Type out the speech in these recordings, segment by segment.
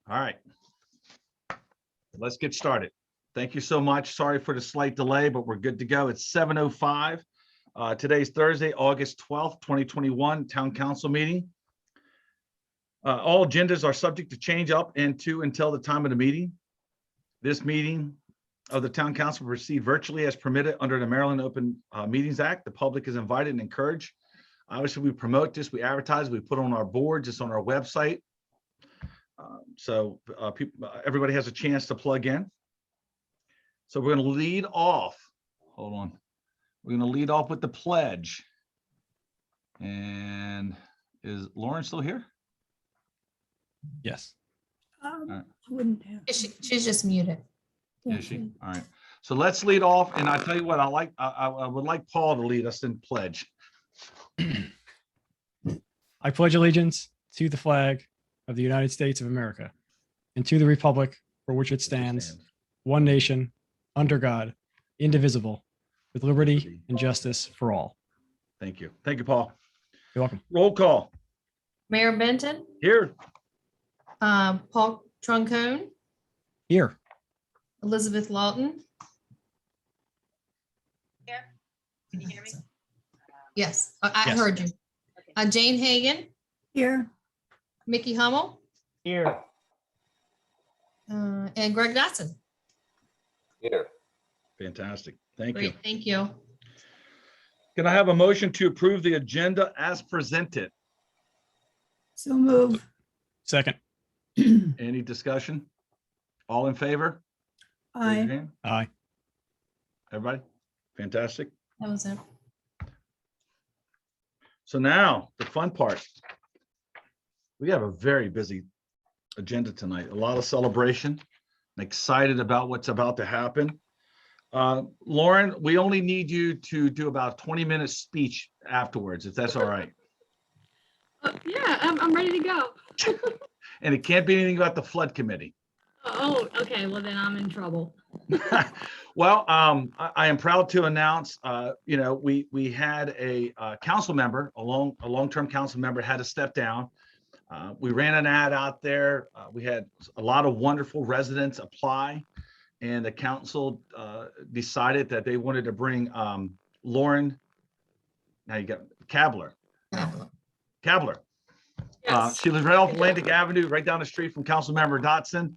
All right. Let's get started. Thank you so much. Sorry for the slight delay, but we're good to go. It's 7:05. Today's Thursday, August 12th, 2021, Town Council meeting. All agendas are subject to change up until the time of the meeting. This meeting of the Town Council will proceed virtually as permitted under the Maryland Open Meetings Act. The public is invited and encouraged. Obviously, we promote this, we advertise, we put on our board, just on our website. Everybody has a chance to plug in. So we're going to lead off. Hold on. We're going to lead off with the pledge. And is Lauren still here? Yes. Right. Wouldn't have. She's just muted. Is she? All right. So let's lead off. And I tell you what, I would like Paul to lead us in pledge. I pledge allegiance to the flag of the United States of America and to the republic for which it stands, one nation, under God, indivisible, with liberty and justice for all. Thank you. Thank you, Paul. You're welcome. Roll call. Mayor Benton, Here. Paul Troncone, Here. Elizabeth Lawton. Here. Can you hear me? Yes, I Yes. heard you. Jane Hagan, Here. Mickey Hummel, Here. and Greg Dotson. Here. Fantastic. Thank you. Great, thank you. Can I have a motion to approve the agenda as presented? So move. Second. Any discussion? All in favor? Raise your Aye. hand. Aye. Everybody? Fantastic. That was it. So now the fun part. We have a very busy agenda tonight, a lot of celebration. I'm excited about what's about to happen. Lauren, we only need you to do about a 20-minute speech afterwards, if that's all right. Yeah, I'm ready to go. And it can't be anything about the flood committee. Oh, okay. Well, then I'm in trouble. Well, I am proud to announce, we had a council member, a long-term council member had to step down. We ran an ad out there. We had a lot of wonderful residents apply, and the council decided that they wanted to bring Lauren. Now you got Cabler. Yes. She lives right off Atlantic Avenue, right down the street from Councilmember Dotson.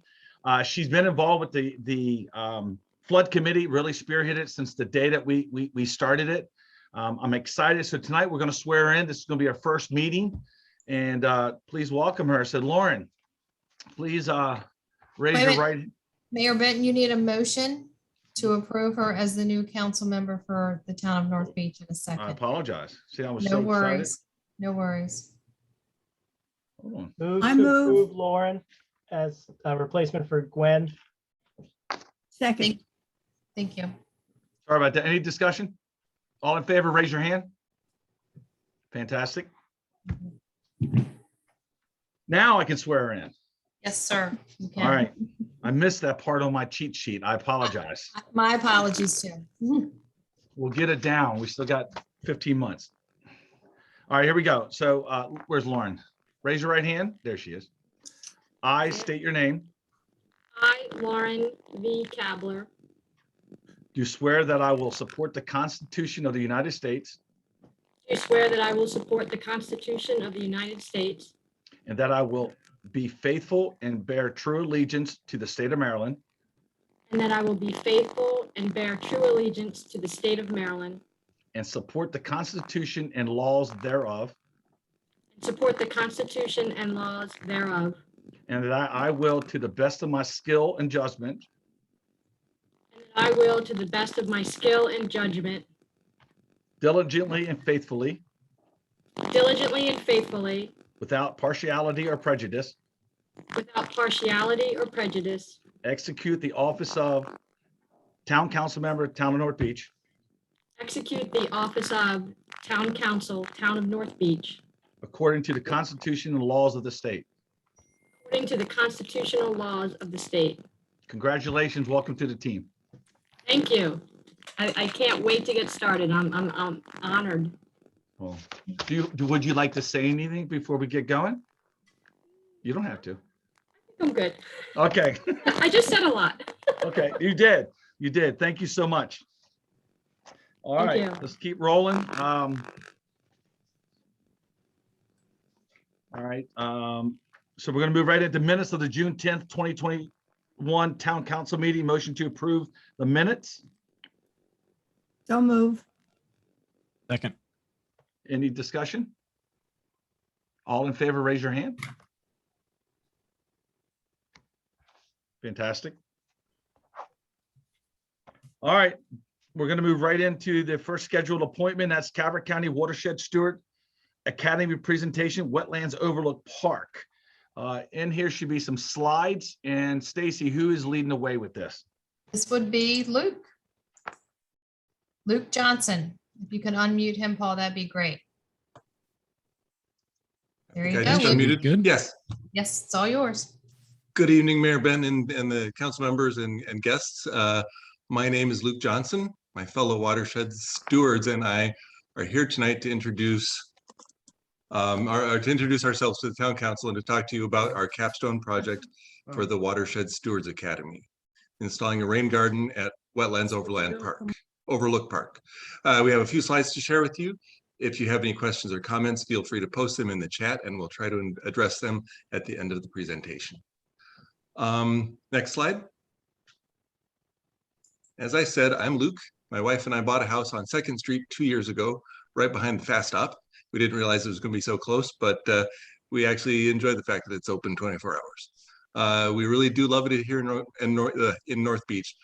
She's been involved with the flood committee, really spearheaded since the day that we started it. I'm excited. So tonight we're going to swear her in. This is going to be our first meeting, and please welcome her. So Lauren, please raise your right. Mayor Benton, you need a motion to approve her as the new council member for the town of North Beach in a I second. apologize. See, I was No so excited. worries. No worries. Hold on. Move I to move. approve Lauren as a replacement for Gwen. Second. Thank you. Sorry about that. Any discussion? All in favor, raise your hand. Fantastic. Now I can swear her in. Yes, sir. You can. All right. I missed that part on my cheat sheet. I apologize. My apologies too. We'll get it down. We still got 15 months. All right, here we go. So where's Lauren? Raise your right hand. There she is. I state your name. I, Lauren V. Cabler, Do swear that I will support the Constitution of the United States do swear that I will support the Constitution of the United States and that I will be faithful and bear true allegiance to the state of Maryland and that I will be faithful and bear true allegiance to the state of Maryland and support the Constitution and laws thereof, and support the Constitution and laws thereof, and that I will, to the best of my skill and judgment, and that I will, to the best of my skill and judgment, diligently and faithfully, diligently and faithfully, without partiality or prejudice, without partiality or prejudice, execute the office of Town Council Member, Town of North Beach, execute the office of Town Council, Town of North Beach, according to the Constitution and laws of the state. according to the constitutional laws of the state. Congratulations. Welcome to the team. Thank you. I can't wait to get started. I'm honored. Well, would you like to say anything before we get going? You don't have to. I'm good. Okay, I just said a lot. okay, you did. You did. Thank you so much. All Thank right, you. let's keep rolling. All right, so we're gonna move right into minutes of the June 10th, 2021 Town Council meeting. Motion to approve the minutes. So move. Second. Any discussion? All in favor, raise your hand. Fantastic. All right, we're gonna move right into the first scheduled appointment. That's Calvert County Watershed Steward Academy presentation, Wetlands Overlook Park. In here should be some slides, and Stacy, who is leading the way with this? This would be Luke. Luke Johnson. If you can unmute him, Paul, that'd be great. There you Okay, go. I just Luke. unmuted. Good. Yes. Yes, it's all yours. Good evening, Mayor Ben and the council members and guests. My name is Luke Johnson. My fellow watershed stewards and I are here tonight to introduce ourselves to the town council and to talk to you about our capstone project for the Watershed Stewards Academy, installing a rain garden at Wetlands Overlook Park. We have a few slides to share with you. If you have any questions or comments, feel free to post them in the chat and we'll try to address them at the end of the presentation. Next slide. As I said, I'm Luke. My wife and I bought a house on 2nd Street 2 years ago, right behind the Fast Stop. We didn't realize it was going to be so close, but we actually enjoy the fact that it's open 24 hours. We really do love it here in North Beach.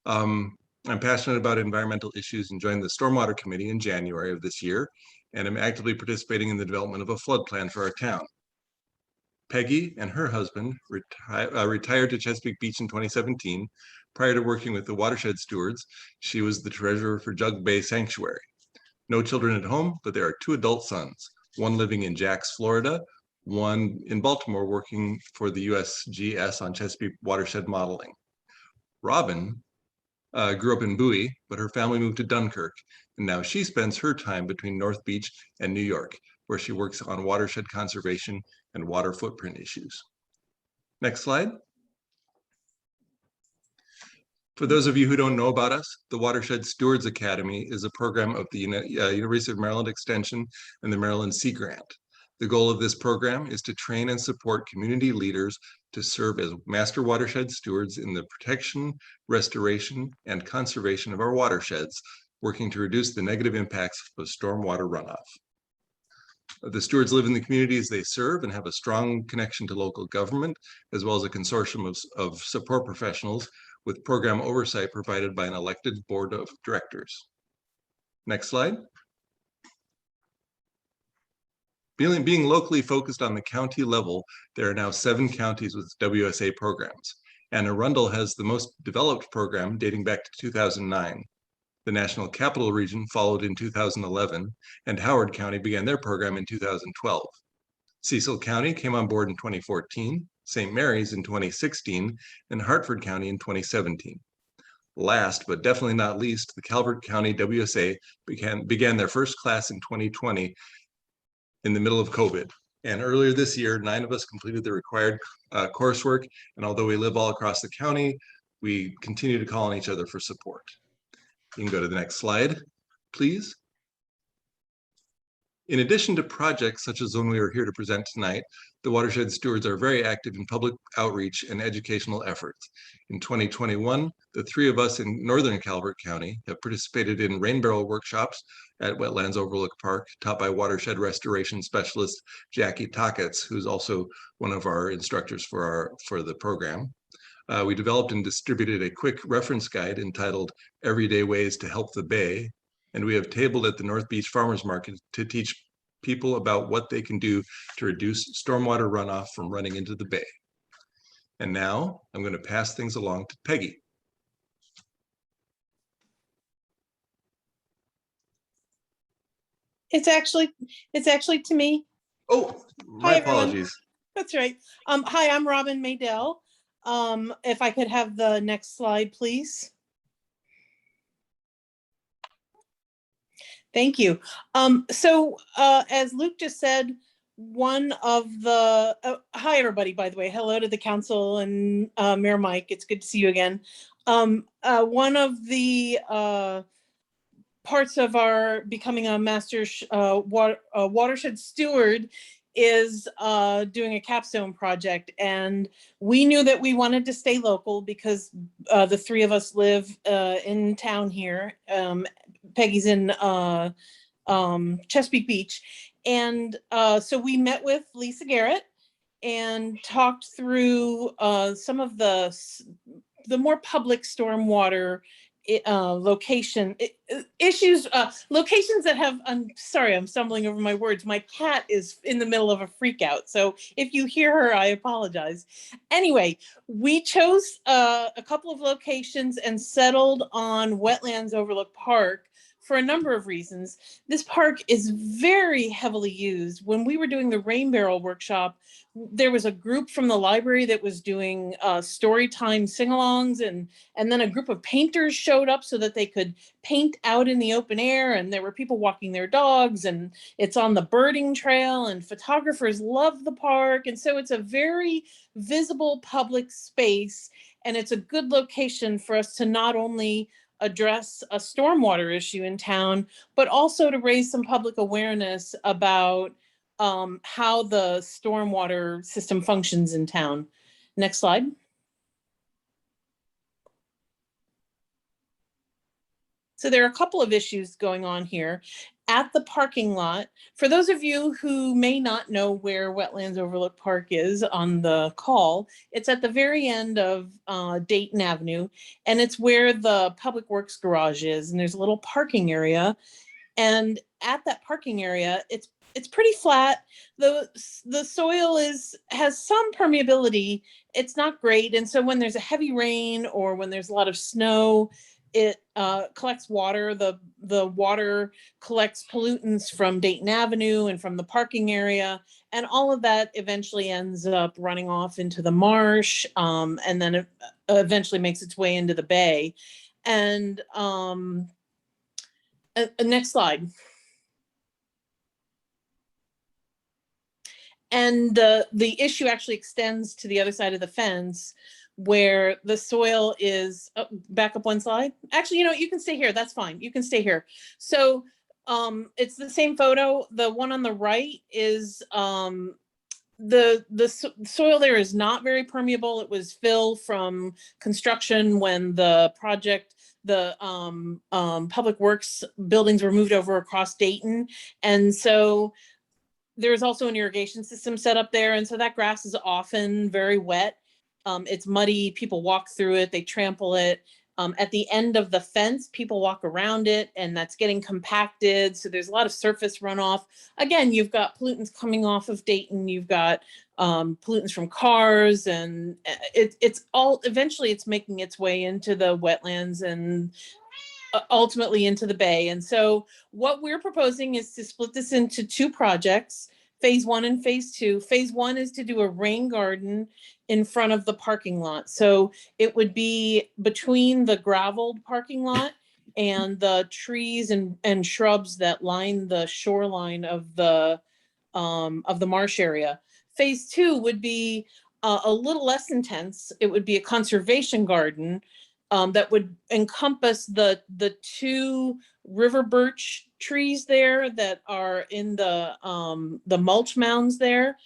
I'm passionate about environmental issues and joined the Stormwater Committee in January of this year, and I'm actively participating in the development of a flood plan for our town. Peggy and her husband retired to Chesapeake Beach in 2017. Prior to working with the Watershed Stewards, she was the treasurer for Jug Bay Sanctuary. No children at home, but there are 2 adult sons, one living in Jax, Florida, one in Baltimore working for the USGS on Chesapeake watershed modeling. Robin grew up in Bowie, but her family moved to Dunkirk, and now she spends her time between North Beach and New York, where she works on watershed conservation and water footprint issues. Next slide. For those of you who don't know about us, the Watershed Stewards Academy is a program of the University of Maryland Extension and the Maryland Sea Grant. The goal of this program is to train and support community leaders to serve as master watershed stewards in the protection, restoration, and conservation of our watersheds, working to reduce the negative impacts of stormwater runoff. The stewards live in the communities they serve and have a strong connection to local government, as well as a consortium of support professionals with program oversight provided by an elected board of directors. Next slide. Being locally focused on the county level, there are now 7 counties with WSA programs. Anne Arundel has the most developed program dating back to 2009. The National Capital Region followed in 2011, and Howard County began their program in 2012. Cecil County came on board in 2014, St. Mary's in 2016, and Hartford County in 2017. Last, but definitely not least, the Calvert County WSA began their first class in 2020 in the middle of COVID. And earlier this year, 9 of us completed the required coursework. And although we live all across the county, we continue to call on each other for support. You can go to the next slide, please. In addition to projects such as the one we are here to present tonight, the Watershed Stewards are very active in public outreach and educational efforts. In 2021, the 3 of us in Northern Calvert County have participated in rain barrel workshops at Wetlands Overlook Park, taught by watershed restoration specialist Jackie Tocketts, who's also one of our instructors for the program. We developed and distributed a quick reference guide entitled Everyday Ways to Help the Bay, and we have tabled at the North Beach Farmers Market to teach people about what they can do to reduce stormwater runoff from running into the bay. And now I'm going to pass things along to Peggy. It's actually to me. Oh, my Hi, everyone. apologies. That's right. Hi, I'm Robin Maydell. If I could have the next slide, please. Thank you. So as Luke just said, one of the, hi, everybody, by the way. Hello to the council and Mayor Mike. It's good to see you again. One of the parts of our becoming a master watershed steward is doing a capstone project. And we knew that we wanted to stay local because the three of us live in town here. Peggy's in Chesapeake Beach. And so we met with Lisa Garrett and talked through some of the more public stormwater location issues, locations that have, I'm sorry, I'm stumbling over my words. My cat is in the middle of a freak out. So if you hear her, I apologize. Anyway, we chose a couple of locations and settled on Wetlands Overlook Park for a number of reasons. This park is very heavily used. When we were doing the Rain Barrel workshop, there was a group from the library that was doing story time sing-alongs, and then a group of painters showed up so that they could paint out in the open air, and there were people walking their dogs, and it's on the birding trail, and photographers love the park. And so it's a very visible public space, and it's a good location for us to not only address a stormwater issue in town, but also to raise some public awareness about how the stormwater system functions in town. Next slide. So there are a couple of issues going on here at the parking lot. For those of you who may not know where Wetlands Overlook Park is on the call, it's at the very end of Dayton Avenue, and it's where the Public Works garage is, and there's a little parking area. And at that parking area, it's pretty flat. The soil has some permeability. It's not great. And so when there's a heavy rain or when there's a lot of snow, it collects water. The water collects pollutants from Dayton Avenue and from the parking area. And all of that eventually ends up running off into the marsh, and then it eventually makes its way into the bay. And next slide. And the issue actually extends to the other side of the fence, where the soil is, back up one slide. Actually, you know, you can stay here. That's fine. You can stay here. So it's the same photo. The one on the right is the soil there is not very permeable. It was fill from construction when the project, the Public Works buildings were moved over across Dayton. And so there's also an irrigation system set up there. And so that grass is often very wet. It's muddy, people walk through it, they trample it. At the end of the fence, people walk around it, and that's getting compacted. So there's a lot of surface runoff. Again, you've got pollutants coming off of Dayton. You've got pollutants from cars, and it's all, eventually it's making its way into the wetlands and ultimately into the bay. And so what we're proposing is to split this into two projects, phase 1 and phase 2. Phase 1 is to do a rain garden in front of the parking lot. So it would be between the graveled parking lot and the trees and shrubs that line the shoreline of the marsh area. Phase 2 would be a little less intense. It would be a conservation garden that would encompass the two river birch trees there that are in the mulch mounds there.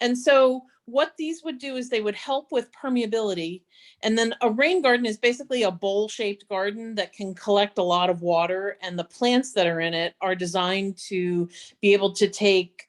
And so what these would do is they would help with permeability. And then a rain garden is basically a bowl-shaped garden that can collect a lot of water, and the plants that are in it are designed to be able to take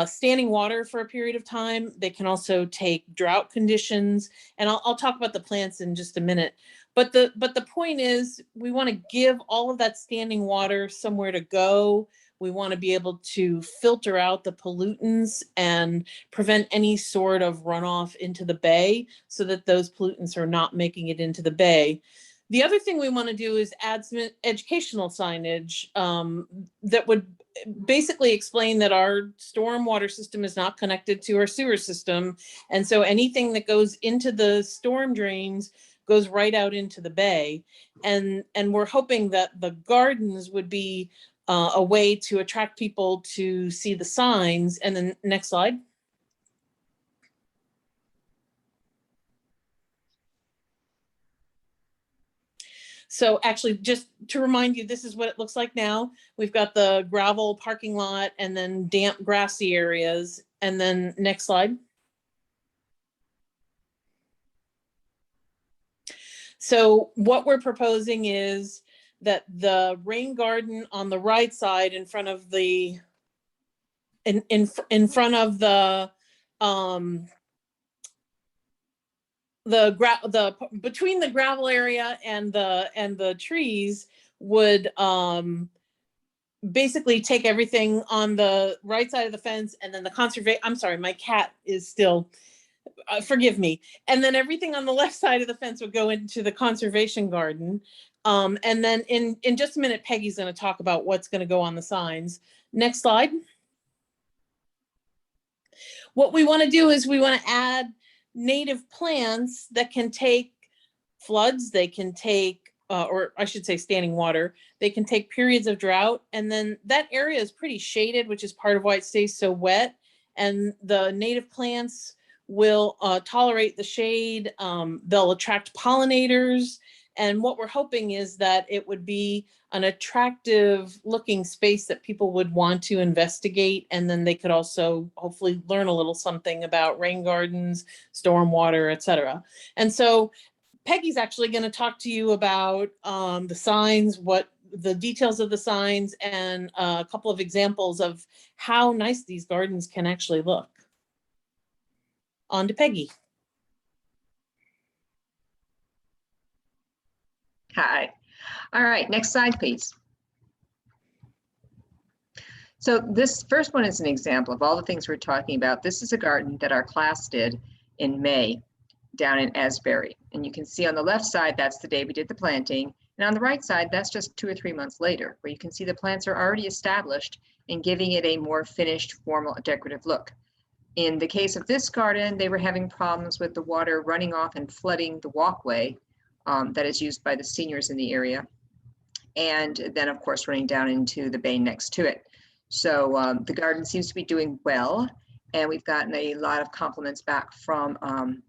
standing water for a period of time. They can also take drought conditions, and I'll talk about the plants in just a minute. But the point is, we want to give all of that standing water somewhere to go. We want to be able to filter out the pollutants and prevent any sort of runoff into the bay so that those pollutants are not making it into the bay. The other thing we want to do is add some educational signage that would basically explain that our stormwater system is not connected to our sewer system. And so anything that goes into the storm drains goes right out into the bay. And we're hoping that the gardens would be a way to attract people to see the signs. And then next slide. So actually, just to remind you, this is what it looks like now. We've got the gravel parking lot and then damp grassy areas. And then next slide. So what we're proposing is that the rain garden on the right side in front of the in front of the between the gravel area and the trees would basically take everything on the right side of the fence, and then the conservation, I'm sorry, my cat is still, forgive me. And then everything on the left side of the fence would go into the conservation garden. And then in just a minute, Peggy's going to talk about what's going to go on the signs. Next slide. What we want to do is we want to add native plants that can take floods, they can take, or I should say standing water, they can take periods of drought. And then that area is pretty shaded, which is part of why it stays so wet. And the native plants will tolerate the shade. They'll attract pollinators. And what we're hoping is that it would be an attractive looking space that people would want to investigate. And then they could also hopefully learn a little something about rain gardens, stormwater, et cetera. And so Peggy's actually going to talk to you about the signs, what the details of the signs, and a couple of examples of how nice these gardens can actually look. On to Peggy. Hi. All right, next slide, please. So this first one is an example of all the things we're talking about. This is a garden that our class did in May down in Asbury. And you can see on the left side, that's the day we did the planting. And on the right side, that's just 2 or 3 months later, where you can see the plants are already established and giving it a more finished, formal, decorative look. In the case of this garden, they were having problems with the water running off and flooding the walkway that is used by the seniors in the area. And then of course, running down into the bay next to it. So the garden seems to be doing well. And we've gotten a lot of compliments back from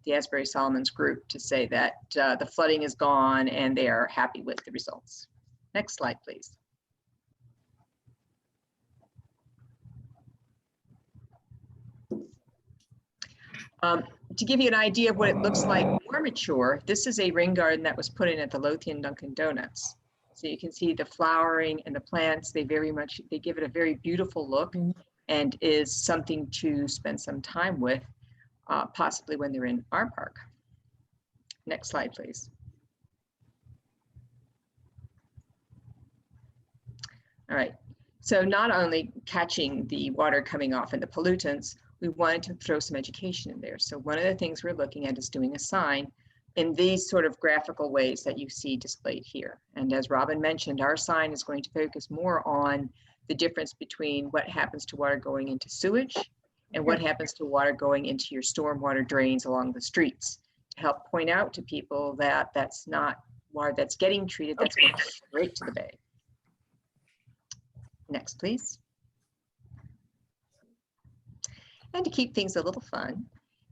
the Asbury Solomons group to say that the flooding is gone and they are happy with the results. Next slide, please. To give you an idea of what it looks like more mature, this is a rain garden that was put in at the Lothian Dunkin' Donuts. So you can see the flowering and the plants, they give it a very beautiful look and is something to spend some time with, possibly when they're in our park. Next slide, please. All right, so not only catching the water coming off and the pollutants, we wanted to throw some education in there. So one of the things we're looking at is doing a sign in these sort of graphical ways that you see displayed here. And as Robin mentioned, our sign is going to focus more on the difference between what happens to water going into sewage and what happens to water going into your stormwater drains along the streets, to help point out to people that that's not water that's getting treated, that's going straight to the bay. Next, please. And to keep things a little fun,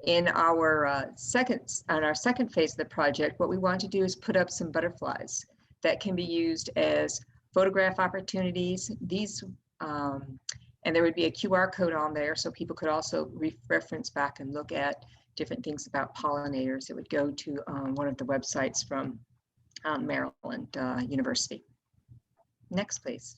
in our second phase of the project, what we want to do is put up some butterflies that can be used as photograph opportunities. These, and there would be a QR code on there, so people could also reference back and look at different things about pollinators. It would go to one of the websites from Maryland University. Next, please.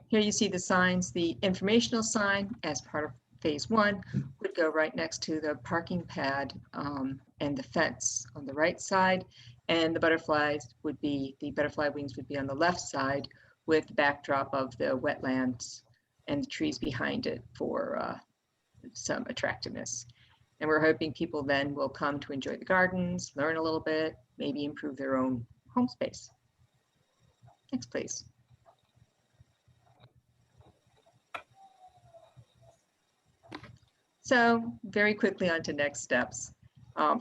Here you see the signs. The informational sign as part of phase 1 would go right next to the parking pad and the fence on the right side. And the butterfly wings would be on the left side with the backdrop of the wetlands and the trees behind it for some attractiveness. And we're hoping people then will come to enjoy the gardens, learn a little bit, maybe improve their own home space. Next, please. So very quickly on to next steps.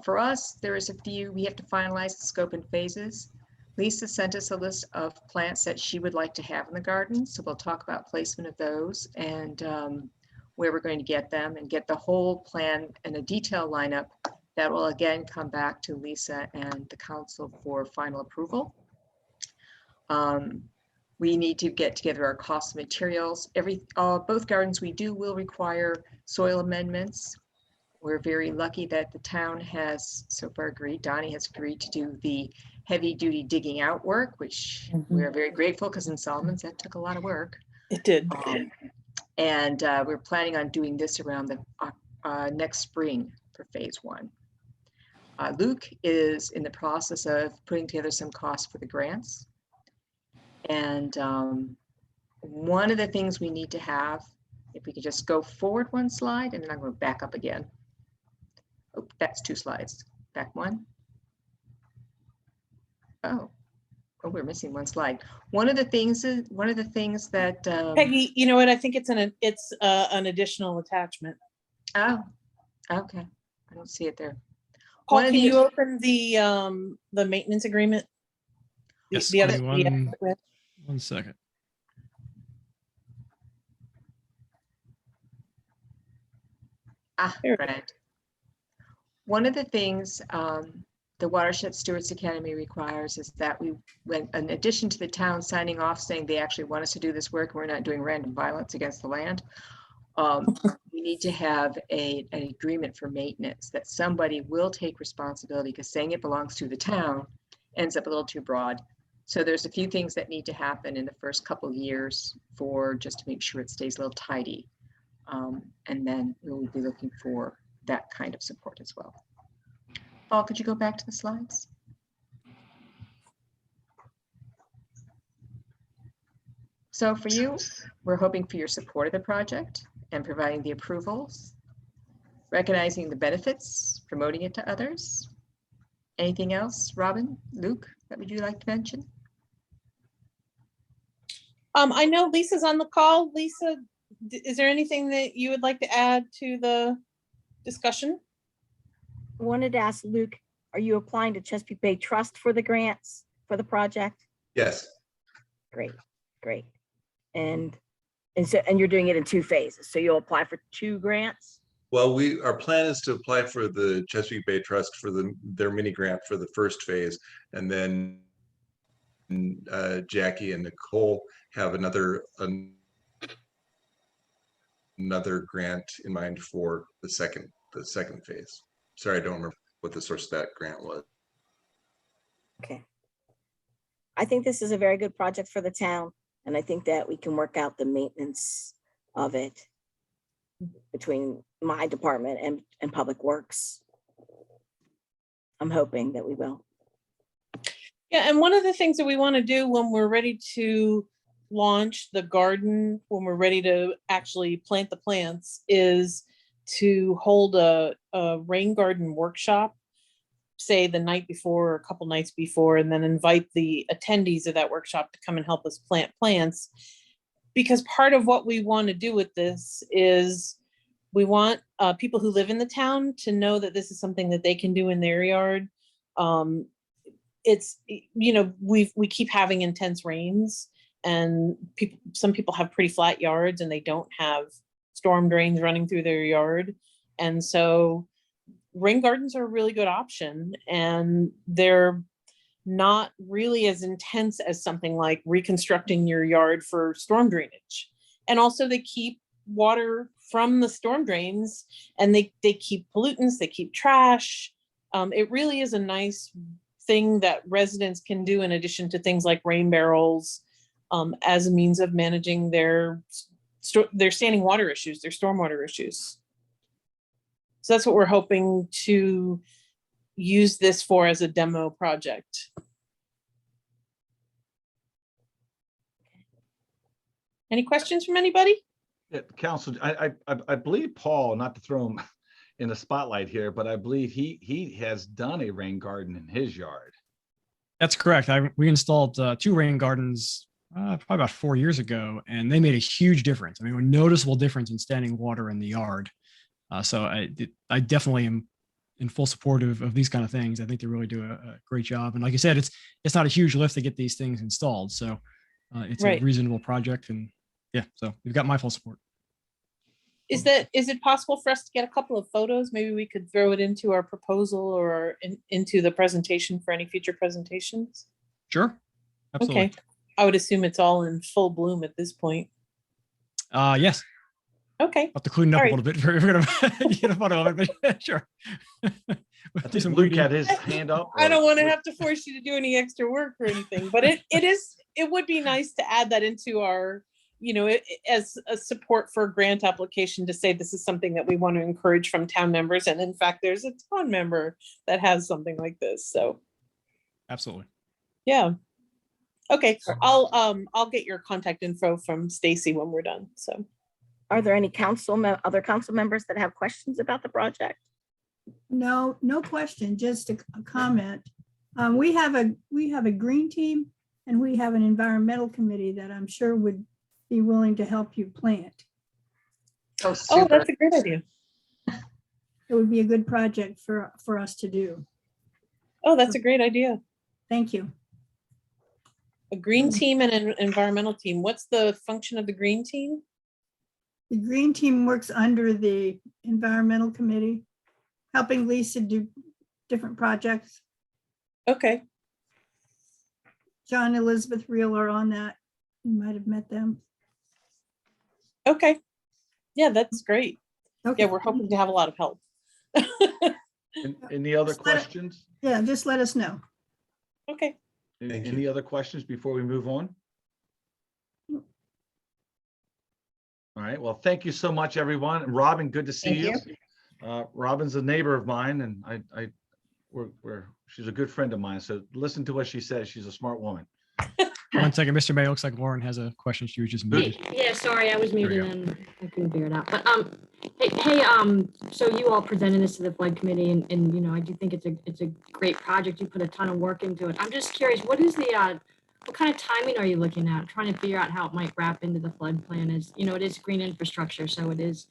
For us, there is a few, we have to finalize the scope and phases. Lisa sent us a list of plants that she would like to have in the garden. So we'll talk about placement of those and where we're going to get them and get the whole plan and a detailed lineup that will again come back to Lisa and the council for final approval. We need to get together our cost of materials. Both gardens we do will require soil amendments. We're very lucky that the town has so far agreed, Donnie has agreed to do the heavy duty digging out work, which we're very grateful because in Solomon's that took a lot of work. It did. And we're planning on doing this around the next spring for phase 1. Luke is in the process of putting together some costs for the grants. And one of the things we need to have, if we could just go forward one slide, and then I'm going to back up again. Oh, that's 2 slides. Back 1. Oh, we're missing 1 slide. One of the things that Peggy, you know what? I think it's an additional attachment. oh, okay. I don't see it there. Paul, One of can the- you open the maintenance agreement? Yes, The other, give me the- one second. Here. Right. One of the things the Watershed Stewards Academy requires is that when in addition to the town signing off saying they actually want us to do this work, we're not doing random violence against the land. We need to have an agreement for maintenance that somebody will take responsibility, because saying it belongs to the town ends up a little too broad. So there's a few things that need to happen in the first couple of years just to make sure it stays a little tidy. And then we'll be looking for that kind of support as well. Paul, could you go back to the slides? So for you, we're hoping for your support of the project and providing the approvals, recognizing the benefits, promoting it to others. Anything else, Robin, Luke, that would you like to mention? I know Lisa's on the call. Lisa, is there anything that you would like to add to the discussion? Wanted to ask Luke, are you applying to Chesapeake Bay Trust for the grants for the project? Yes, Great, great. And you're doing it in 2 phases. So you'll apply for 2 grants? well, our plan is to apply for the Chesapeake Bay Trust for their mini grant for the first phase, and then Jackie and Nicole have another grant in mind for the second phase. Sorry, I don't remember what the source of that grant was. Okay. I think this is a very good project for the town, and I think that we can work out the maintenance of it between my department and Public Works. I'm hoping that we will. Yeah, and one of the things that we want to do when we're ready to launch the garden, when we're ready to actually plant the plants, is to hold a rain garden workshop, say the night before or a couple nights before, and then invite the attendees of that workshop to come and help us plant plants. Because part of what we want to do with this is we want people who live in the town to know that this is something that they can do in their yard. It's, you know, we keep having intense rains, and some people have pretty flat yards and they don't have storm drains running through their yard. And so rain gardens are a really good option, and they're not really as intense as something like reconstructing your yard for storm drainage. And also they keep water from the storm drains, and they keep pollutants, they keep trash. It really is a nice thing that residents can do in addition to things like rain barrels, as a means of managing their standing water issues, their stormwater issues. So that's what we're hoping to use this for as a demo project. Any questions from anybody? Yeah, Council, I believe Paul, not to throw him in the spotlight here, but I believe he has done a rain garden in his yard. That's correct. We installed 2 rain gardens probably about 4 years ago, and they made a huge difference. I mean, a noticeable difference in standing water in the yard. So I definitely am in full support of these kind of things. I think they really do a great job. And like I said, it's not a huge lift to get these things installed. So it's Right. a reasonable project. And yeah, so you've got my full support. Is it possible for us to get a couple of photos? Maybe we could throw it into our proposal or into the presentation for any future presentations? Sure. Absolutely. Okay. I would assume it's all in full bloom at this point. Yes. Okay. I'll have to clean it up All a right. little bit if we're gonna get a photo of it, but sure. I think Luke had his hand up. I don't want to have to force you to do any extra work or anything, but it would be nice to add that into our, as a support for a grant application to say this is something that we want to encourage from town members. And in fact, there's a town member that has something like this. So Absolutely. yeah. Okay. I'll get your contact info from Stacy when we're done. So Are there any other council members that have questions about the project? No, no question, just a comment. We have a green team and we have an environmental committee that I'm sure would be willing to help you plant. Oh, oh, super. that's a great idea. It would be a good project for us to do. Oh, that's a great idea. Thank you. A green team and an environmental team. What's the function of the green team? The green team works under the environmental committee, helping Lisa do different projects. Okay. John and Elizabeth Reel are on that. You might have met them. Okay. Yeah, that's great. Okay. Yeah, we're hoping to have a lot of help. Any other Just let it- questions? Yeah, just let us know. Okay. Thank Any other questions before we move on? All right, well, thank you so much, everyone. And Robin, good to see Thank you. Robin's a neighbor of mine and she's a good friend of mine. So listen to what she says. She's a smart woman. 1 second, Mr. May, looks like Lauren has a question. She was just muted. Yeah, sorry, I was we muted go. and I couldn't figure it out. But hey, so you all presented this to the flood committee, and I do think it's a great project. You put a ton of work into it. I'm just curious, what kind of timing are you looking at? Trying to figure out how it might wrap into the flood plan. Is it is green infrastructure, so it is,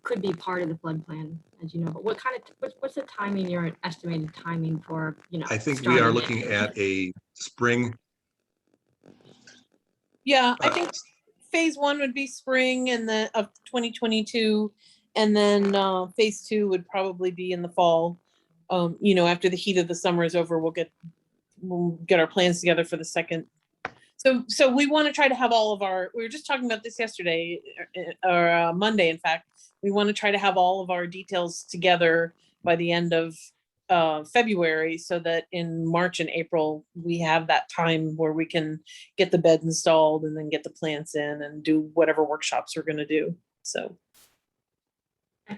could be part of the flood plan, as you know. But what's the timing? Your estimated timing for I think we are starting it? looking at a spring. Yeah, I think phase 1 would be spring and of 2022, and then phase 2 would probably be in the fall. After the heat of the summer is over, we'll get our plans together for the second. So we want to try to have all of our. We were just talking about this yesterday or Monday, in fact. We want to try to have all of our details together by the end of February, so that in March and April we have that time where we can get the bed installed and then get the plants in and do whatever workshops we're going to do. So,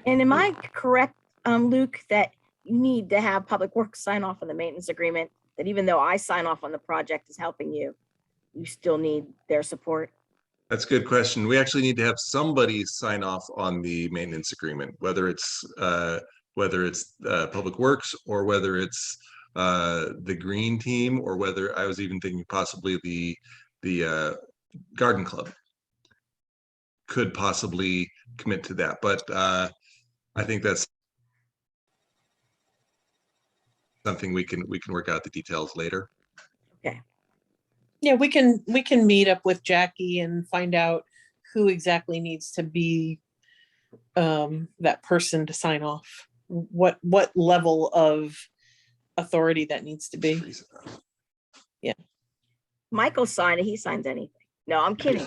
And am I correct, Luke, that you need to have Public Works sign off on the maintenance agreement, that even though I sign off on the project is helping you, you still need their support? That's a good question. We actually need to have somebody sign off on the maintenance agreement, whether it's Public Works or whether it's the green team, or whether I was even thinking possibly the garden club could possibly commit to that. But I think that's something we can work out the details later. Okay. yeah, we can meet up with Jackie and find out who exactly needs to be that person to sign off. What level of authority that needs to be. Michael signed it. He signs anything. No, I'm kidding.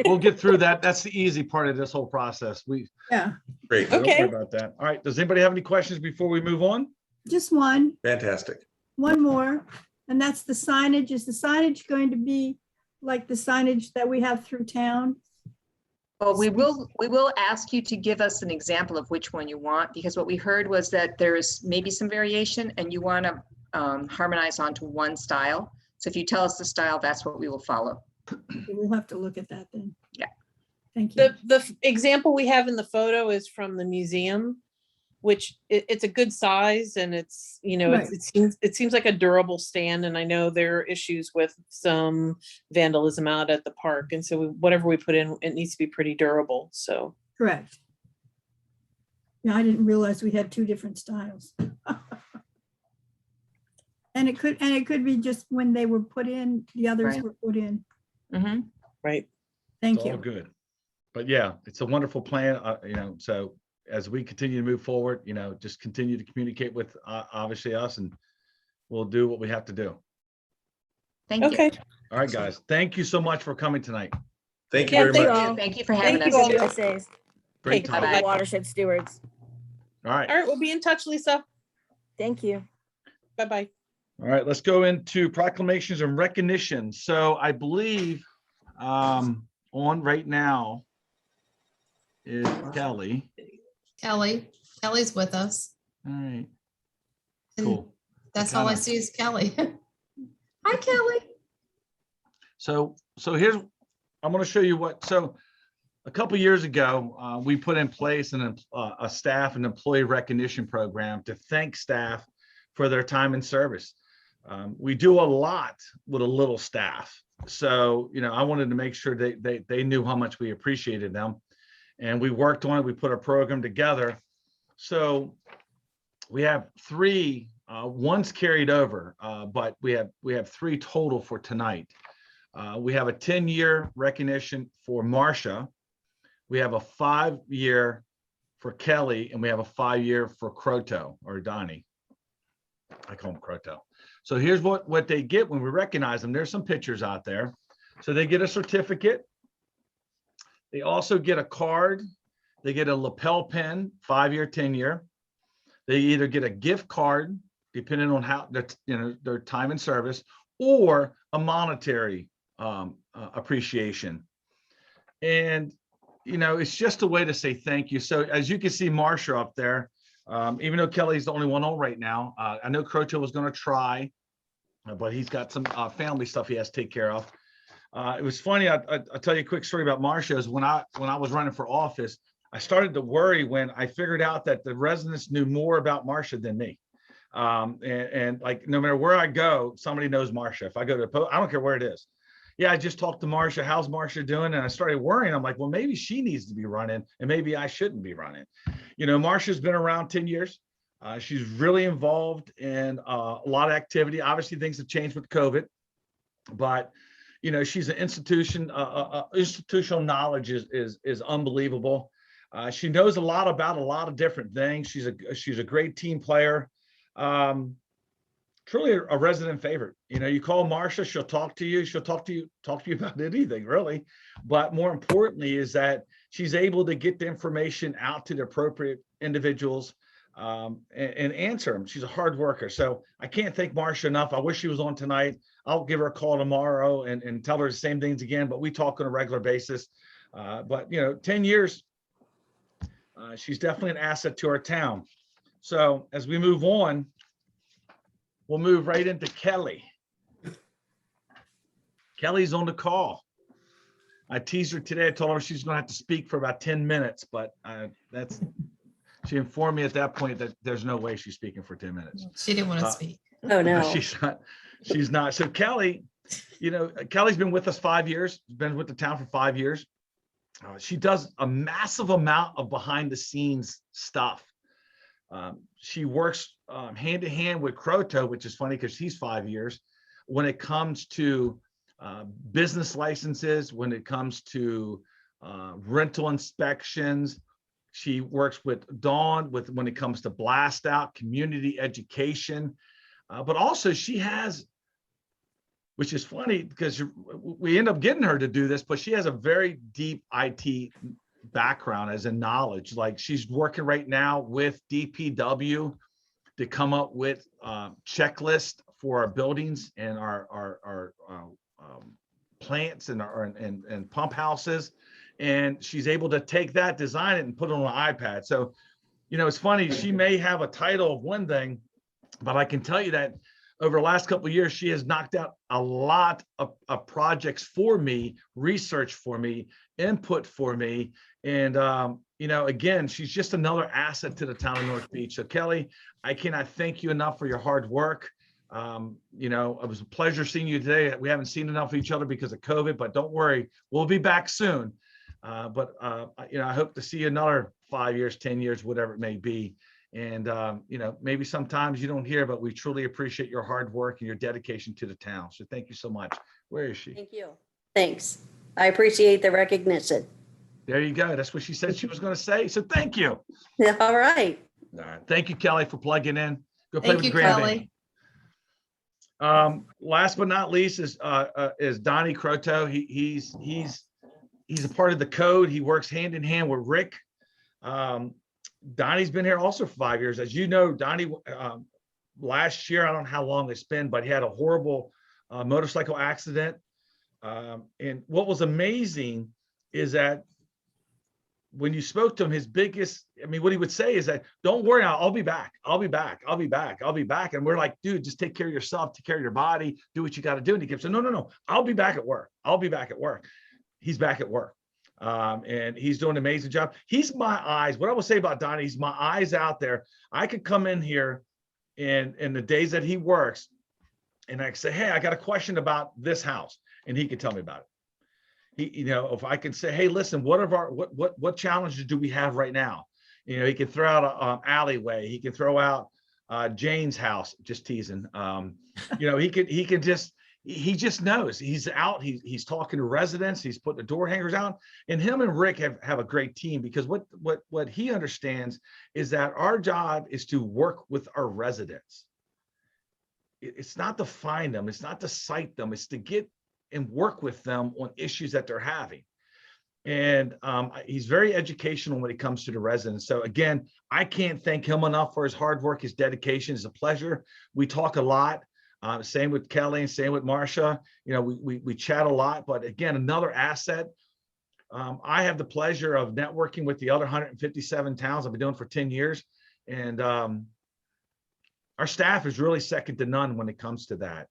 We'll get through that. That's the easy part of this whole process. Yeah, Great, Don't Okay. worry about that. All right. Does anybody have any questions before we move on? just one fantastic. more, and that's the signage. Is the signage going to be like the signage that we have through town? Well, we will ask you to give us an example of which one you want, because what we heard was that there's maybe some variation and you want to harmonize onto one style. So if you tell us the style, that's what we will follow. We'll have to look at that then. Yeah. Thank you. The example we have in the photo is from the museum, which it's a good size, and it's, Right. it seems like a durable stand. And I know there are issues with some vandalism out at the park. And so whatever we put in, it needs to be pretty durable. So, Correct. Yeah, I didn't realize we had two different styles. And it could be just when they were put in, the others Right. were put in. Mhm. Right. Thank It's all you. good. But yeah, it's a wonderful plan, so as we continue to move forward, just continue to communicate with obviously us, and we'll do what we have to do. Thank you. Okay. All right, guys. Thank you so much for coming tonight. Thank you Yeah, very thank much. you. Thank you for having Thank us. you all. USAs, Great Okay, time. bye-bye. watershed stewards. All right. All right, we'll be in touch, Lisa. Thank you. Bye-bye. All right, let's go into proclamations and recognition. So I believe on right now is Kelly. Kelly's with us. All right, And cool. That's all I see is Kelly. Hi, Kelly. So here's, I'm going to show you so a couple years ago, we put in place a staff and employee recognition program to thank staff for their time and service. We do a lot with a little staff. So, I wanted to make sure they knew how much we appreciated them. And we worked on it. We put a program together. So we have three, one's carried over, but we have three total for tonight. We have a 10-year recognition for Marcia. We have a 5-year for Kelly, and we have a 5-year for Croto, or Donnie. I call him Croto. So here's what they get when we recognize them. There's some pictures out there. So they get a certificate. They also get a card. They get a lapel pin, 5-year, 10-year. They either get a gift card, depending on how their time and service, or a monetary appreciation. And it's just a way to say thank you. So as you can see, Marcia up there, even though Kelly's the only one on right now, I know Croto was going to try, but he's got some family stuff he has to take care of. It was funny. I'll tell you a quick story about Marcia. Is when I was running for office, I started to worry when I figured out that the residents knew more about Marcia than me. And like, no matter where I go, somebody knows Marcia. If I go to, I don't care where it is. Yeah, I just talked to Marcia. How's Marcia doing? And I started worrying. I'm like, well, maybe she needs to be running, and maybe I shouldn't be running. Marcia's been around 10 years. She's really involved in a lot of activity. Obviously, things have changed with COVID, but she's an institution. Institutional knowledge is unbelievable. She knows a lot about a lot of different things. She's a great team player. Truly a resident favorite. You call Marcia, she'll talk to you. She'll talk to you about anything, really. But more importantly is that she's able to get the information out to the appropriate individuals and answer them. She's a hard worker. So I can't thank Marcia enough. I wish she was on tonight. I'll give her a call tomorrow and tell her the same things again, but we talk on a regular basis. But 10 years, she's definitely an asset to our town. So as we move on, we'll move right into Kelly. Kelly's on the call. I teased her today. I told her she's going to have to speak for about 10 minutes, but she informed me at that point that there's no way she's speaking for 10 minutes. She didn't want to speak. Oh, no. She's not. So Kelly, Kelly's been with us 5 years, been with the town for 5 years. She does a massive amount of behind the scenes stuff. She works hand in hand with Croto, which is funny because he's 5 years, when it comes to business licenses, when it comes to rental inspections. She works with Dawn when it comes to blast out, community education. But also she has, which is funny because we end up getting her to do this, but she has a very deep IT background as in knowledge. Like she's working right now with DPW to come up with checklist for our buildings and our plants and pump houses. And she's able to take that, design it, and put it on an iPad. So, it's funny, she may have a title of one thing, but I can tell you that over the last couple of years, she has knocked out a lot of projects for me, research for me, input for me. And, again, she's just another asset to the town of North Beach. So Kelly, I cannot thank you enough for your hard work. It was a pleasure seeing you today. We haven't seen enough of each other because of COVID, but don't worry, we'll be back soon. But I hope to see you another 5 years, 10 years, whatever it may be. And, maybe sometimes you don't hear, but we truly appreciate your hard work and your dedication to the town. So thank you so much. Where is she? Thank you. Thanks. I appreciate the recognition. There you go. That's what she said she was going to say. So thank you. All right. All right. Thank you, Kelly, for plugging in. Go play Thank with you, the grandbaby. Kelly. Last but not least is Donnie Croto. He's a part of the code. He works hand in hand with Rick. Donnie's been here also for 5 years. As you know, Donnie, last year, I don't know how long it's been, but he had a horrible motorcycle accident. And what was amazing is that when you spoke to him, what he would say is that, don't worry, I'll be back. I'll be back. I'll be back. I'll be back. And we're like, dude, just take care of yourself, take care of your body, do what you got to do. And he kept saying, no, I'll be back at work. I'll be back at work. He's back at work. And he's doing an amazing job. He's my eyes. What I will say about Donnie, he's my eyes out there. I could come in here in the days that he works and I say, hey, I got a question about this house. And he could tell me about it. If I could say, hey, listen, what challenges do we have right now? He can throw out an alleyway. He can throw out Jane's house, just teasing. He just knows. He's out. He's talking to residents. He's putting the door hangers out. And him and Rick have a great team, because what he understands is that our job is to work with our residents. It's not to find them. It's not to cite them. It's to get and work with them on issues that they're having. And he's very educational when it comes to the residents. So again, I can't thank him enough for his hard work, his dedication. It's a pleasure. We talk a lot. Same with Kelly and same with Marcia. We chat a lot, but again, another asset. I have the pleasure of networking with the other 157 towns I've been doing for 10 years. And our staff is really second to none when it comes to that.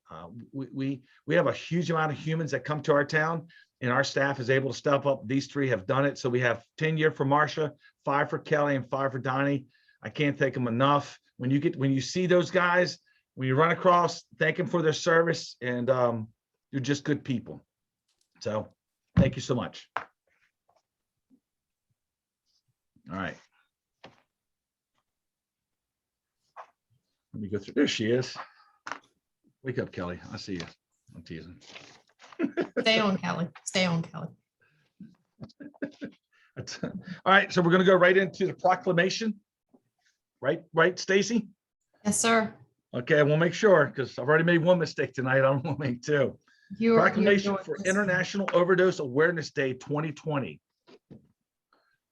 We have a huge amount of humans that come to our town, and our staff is able to step up. These three have done it. So we have 10 year for Marcia, 5 for Kelly, and 5 for Donnie. I can't thank them enough. When you see those guys, when you run across, thank them for their service, and you're just good people. So thank you so much. All right. Let me go through. There she is. Wake up, Kelly. I see you. I'm teasing. Stay on, Kelly. Stay on, Kelly. All right, so we're going to go right into the proclamation. Right, Stacy? Yes, sir. Okay, we'll make sure, because I've already made one mistake tonight. I don't want to make two. Proclamation for International Overdose Awareness Day 2020.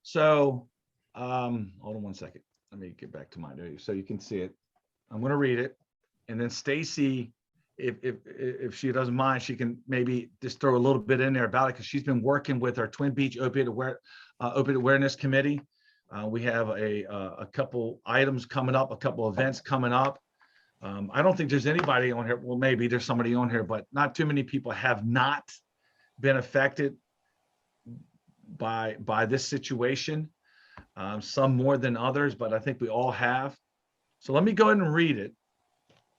So, hold on one second. Let me get back to mine so you can see it. I'm going to read it, and then Stacy, if she doesn't mind, she can maybe just throw a little bit in there about it, because she's been working with our Twin Beach Opiate Awareness Committee. We have a couple items coming up, a couple events coming up. I don't think there's anybody on here. Well, maybe there's somebody on here, but not too many people have not been affected by this situation. Some more than others, but I think we all have. So let me go ahead and read it.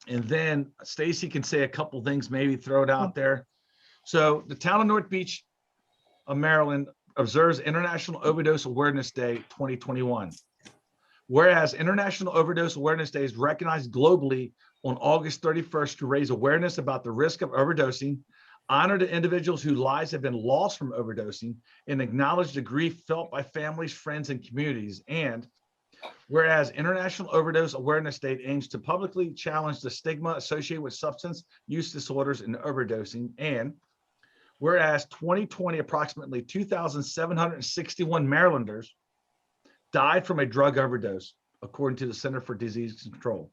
And then Stacy can say a couple things, maybe throw it out there. So the town of North Beach, Maryland, observes International Overdose Awareness Day 2021. Whereas International Overdose Awareness Day is recognized globally on August 31st to raise awareness about the risk of overdosing, honor the individuals whose lives have been lost from overdosing, and acknowledge the grief felt by families, friends, and communities. And whereas International Overdose Awareness Day aims to publicly challenge the stigma associated with substance use disorders and overdosing. And whereas 2020, approximately 2,761 Marylanders died from a drug overdose, according to the Center for Disease Control.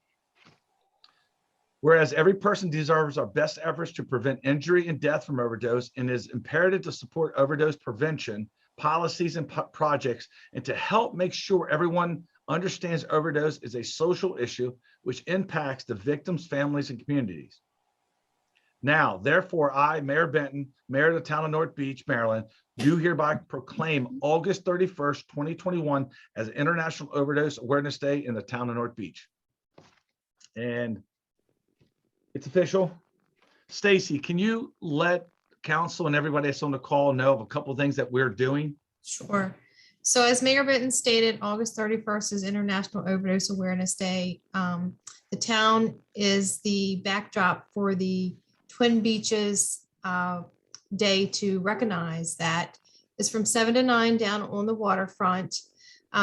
Whereas every person deserves our best efforts to prevent injury and death from overdose, and is imperative to support overdose prevention policies and projects, and to help make sure everyone understands overdose is a social issue which impacts the victims, families, and communities. Now, therefore, I, Mayor Benton, Mayor of the town of North Beach, Maryland, do hereby proclaim August 31st, 2021 as International Overdose Awareness Day in the town of North Beach. And it's official. Stacy, can you let council and everybody that's on the call know of a couple of things that we're doing Sure. So as Mayor Benton stated, August 31st is International Overdose Awareness Day. The town is the backdrop for the Twin Beaches Day to recognize that. It's from 7 to 9 down on the waterfront.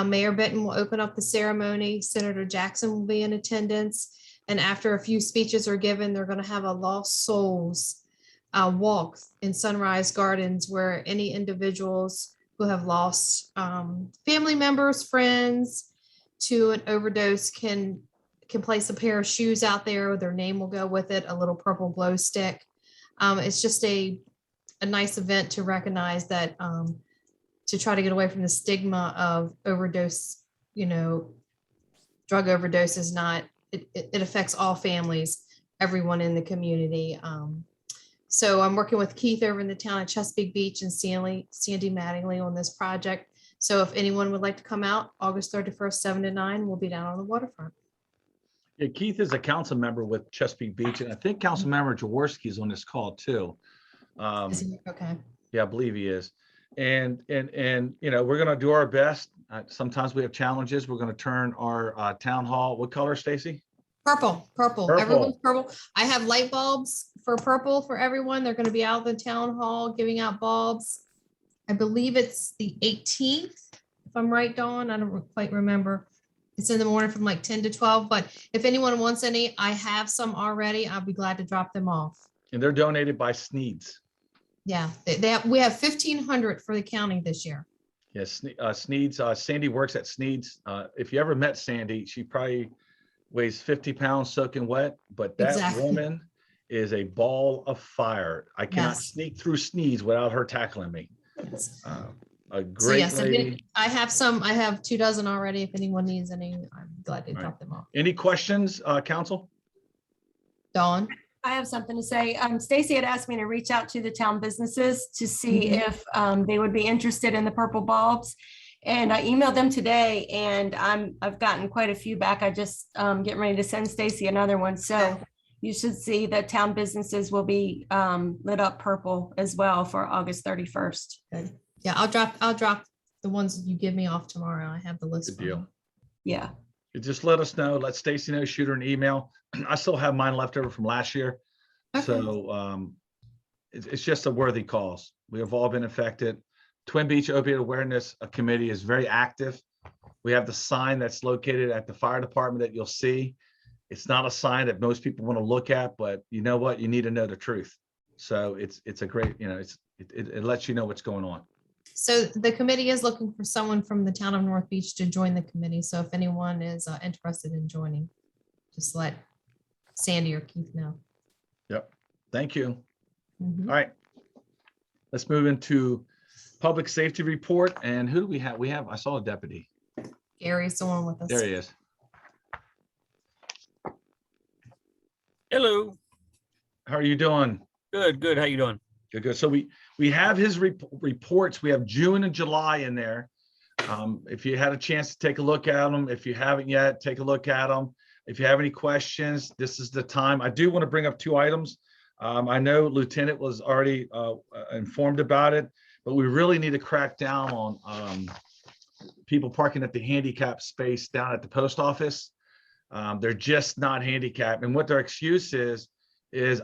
Mayor Benton will open up the ceremony. Senator Jackson will be in attendance. And after a few speeches are given, they're going to have a Lost Souls walk in Sunrise Gardens, where any individuals who have lost family members, friends to an overdose can place a pair of shoes out there. Their name will go with it, a little purple glow stick. It's just a nice event to recognize that, to try to get away from the stigma of overdose. Drug overdose is not, it affects all families, everyone in the community. So I'm working with Keith over in the town of Chesapeake Beach and Sandy Mattingly on this project. So if anyone would like to come out, August 31st, 7 to 9, we'll be down on the waterfront. Yeah, Keith is a council member with Chesapeake Beach, and I think Councilmember Jaworski is on this call too. Okay. Yeah, I believe he is. And we're going to do our best. Sometimes we have challenges. We're going to turn our town hall. What color, Stacy? Purple. Purple. Everyone's purple. I have light bulbs for purple for everyone. They're going to be out in the town hall giving out bulbs. I believe it's the 18th, if I'm right, Dawn. I don't quite remember. It's in the morning from like 10 to 12. But if anyone wants any, I have some already. I'll be glad to drop them off. And they're donated by Sneed's. Yeah, we have 1,500 for the county this year. Yes, Sneed's. Sandy works at Sneed's. If you ever met Sandy, she probably weighs 50 pounds soaking wet, but that Exactly. woman is a ball of fire. I cannot Yes. sneak through Sneed's without her tackling me. A So great yes, lady. I have some. I have 2 dozen already. If anyone needs any, I'm glad to All right. drop them off. Any questions, council? Dawn? I have something to say. Stacy had asked me to reach out to the town businesses to see if they would be interested in the purple bulbs. And I emailed them today, and I've gotten quite a few back. I just getting ready to send Stacy another one. So you should see that town businesses will be lit up purple as well for August 31st. Good. Yeah, I'll drop the ones you give me off tomorrow. I have the list. Good for deal. them. Yeah. You just let us know. Let Stacy know. Shoot her an email. I still have mine left over from last year. Okay. So it's just a worthy cause. We have all been affected. Twin Beach Opioid Awareness Committee is very active. We have the sign that's located at the fire department that you'll see. It's not a sign that most people want to look at, but you know what? You need to know the truth. So it's a great, it lets you know what's going on. So the committee is looking for someone from the town of North Beach to join the committee. So if anyone is interested in joining, just let Sandy or Keith know. Yep. Thank you. Mhm. All right. Let's move into public safety report. And who do we have? I saw a deputy. Gary's the one with us. There he is. Hello. How are you doing? Good, good. How you doing? Good, good. So we have his reports. We have June and July in there. If you had a chance to take a look at them, if you haven't yet, take a look at them. If you have any questions, this is the time. I do want to bring up 2 items. I know Lieutenant was already informed about it, but we really need to crack down on people parking at the handicap space down at the post office. They're just not handicapped. And what their excuse is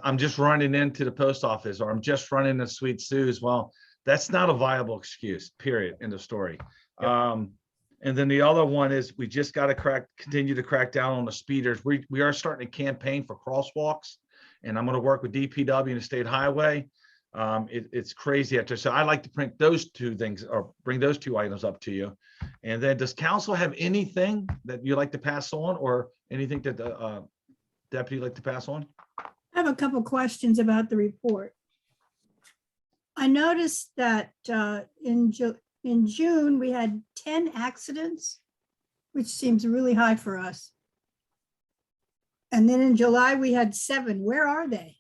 I'm just running into the post office, or I'm just running to Sweet Sue's. Well, that's not a viable excuse, period, end of story. Yep. And then the other one is we just got to continue to crack down on the speeders. We are starting a campaign for crosswalks, and I'm going to work with DPW and the state highway. It's crazy out there. So I'd like to bring those 2 things, or bring those 2 items up to you. And then does council have anything that you'd like to pass on, or anything that the deputy would like to pass on? I have a couple questions about the report. I noticed that in June, we had 10 accidents, which seems really high for us. And then in July, we had 7. Where are they?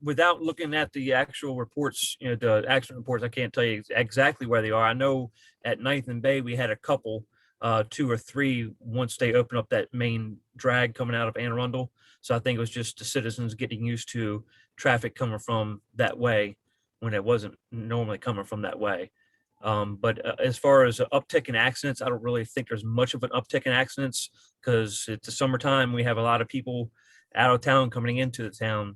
Without looking at the actual reports, the accident reports, I can't tell you exactly where they are. I know at 9th and Bay, we had a couple, 2 or 3, once they opened up that main drag coming out of Anne Arundel. So I think it was just the citizens getting used to traffic coming from that way when it wasn't normally coming from that way. But as far as an uptick in accidents, I don't really think there's much of an uptick in accidents because it's the summertime. We have a lot of people out of town coming into the town,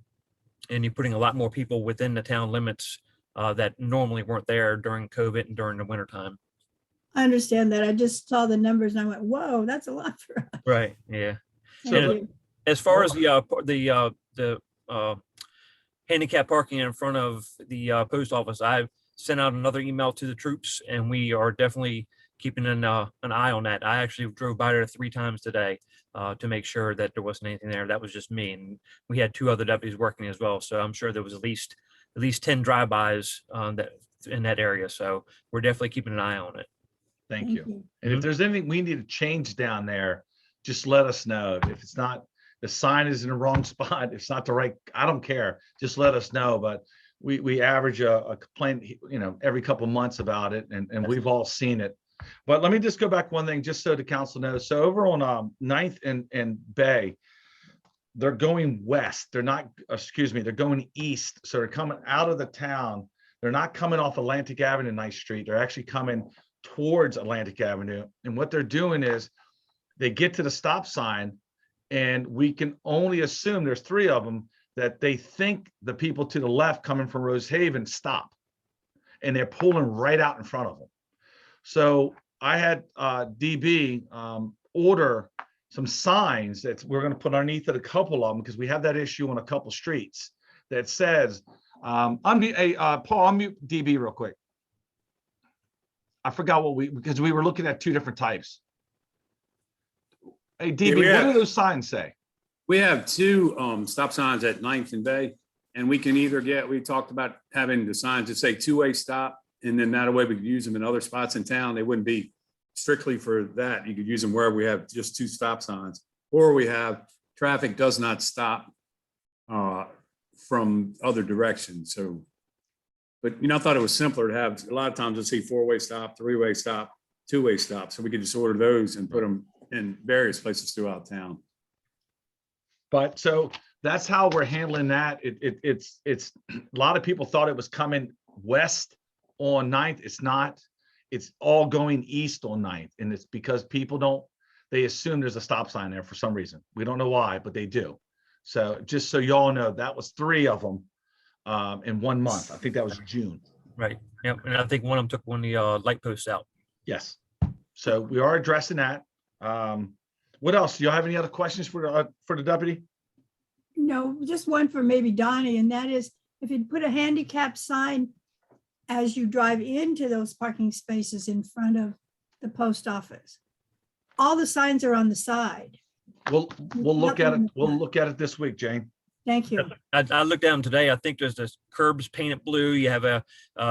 and you're putting a lot more people within the town limits that normally weren't there during COVID and during the wintertime. I understand that. I just saw the numbers and I went, whoa, that's a lot for us. Right. Yeah. Thank And you. as far as the handicap parking in front of the post office, I've sent out another email to the troops, and we are definitely keeping an eye on that. I actually drove by there 3 times today to make sure that there wasn't anything there. That was just me, and we had 2 other deputies working as well. So I'm sure there was at least 10 drive-bys that in that area. So we're definitely keeping an eye on it. Thank you. And if there's anything we need to change down there, just let us know. If it's not, the sign is in the wrong spot, if it's not the right, I don't care. Just let us know. But we average a complaint, every couple months about it, and we've all seen it. But let me just go back one thing, just so the council knows. So over on 9th and Bay, they're going west. They're not, they're going east. So they're coming out of the town. They're not coming off Atlantic Avenue, 9th Street. They're actually coming towards Atlantic Avenue. And what they're doing is they get to the stop sign, and we can only assume there's 3 of them that they think the people to the left coming from Rosehaven stop, and they're pulling right out in front of them. So I had DB order some signs that we're going to put underneath it, a couple of them, because we have that issue on a couple streets that says, Paul, unmute DB real quick. I forgot because we were looking at 2 different types. Hey, DB, what do those signs say? We have 2 stop signs at 9th and Bay, and we can either we talked about having the signs that say 2-way stop, and then that way we could use them in other spots in town. They wouldn't be strictly for that. You could use them where we have just 2 stop signs, or we have traffic does not stop from other directions. So, but I thought it was simpler to have, a lot of times you'll see 4-way stop, 3-way stop, 2-way stop. So we could just order those and put them in various places throughout town. But so that's how we're handling that. It's a lot of people thought it was coming west on 9th. It's not. It's all going east on 9th, and it's because people they assume there's a stop sign there for some reason. We don't know why, but they do. So just so y'all know, that was 3 of them in 1 month. I think that was June. Right. Yep. And I think one of them took one of the light posts out. Yes. So we are addressing that. What else? Do y'all have any other questions for the deputy? No, just one for maybe Donnie, and that is if you'd put a handicap sign as you drive into those parking spaces in front of the post office. All the signs are on the side. We'll look at it. We'll look at it this week, Jane. Thank you. I looked down today. I think there's this curbs painted blue. You have a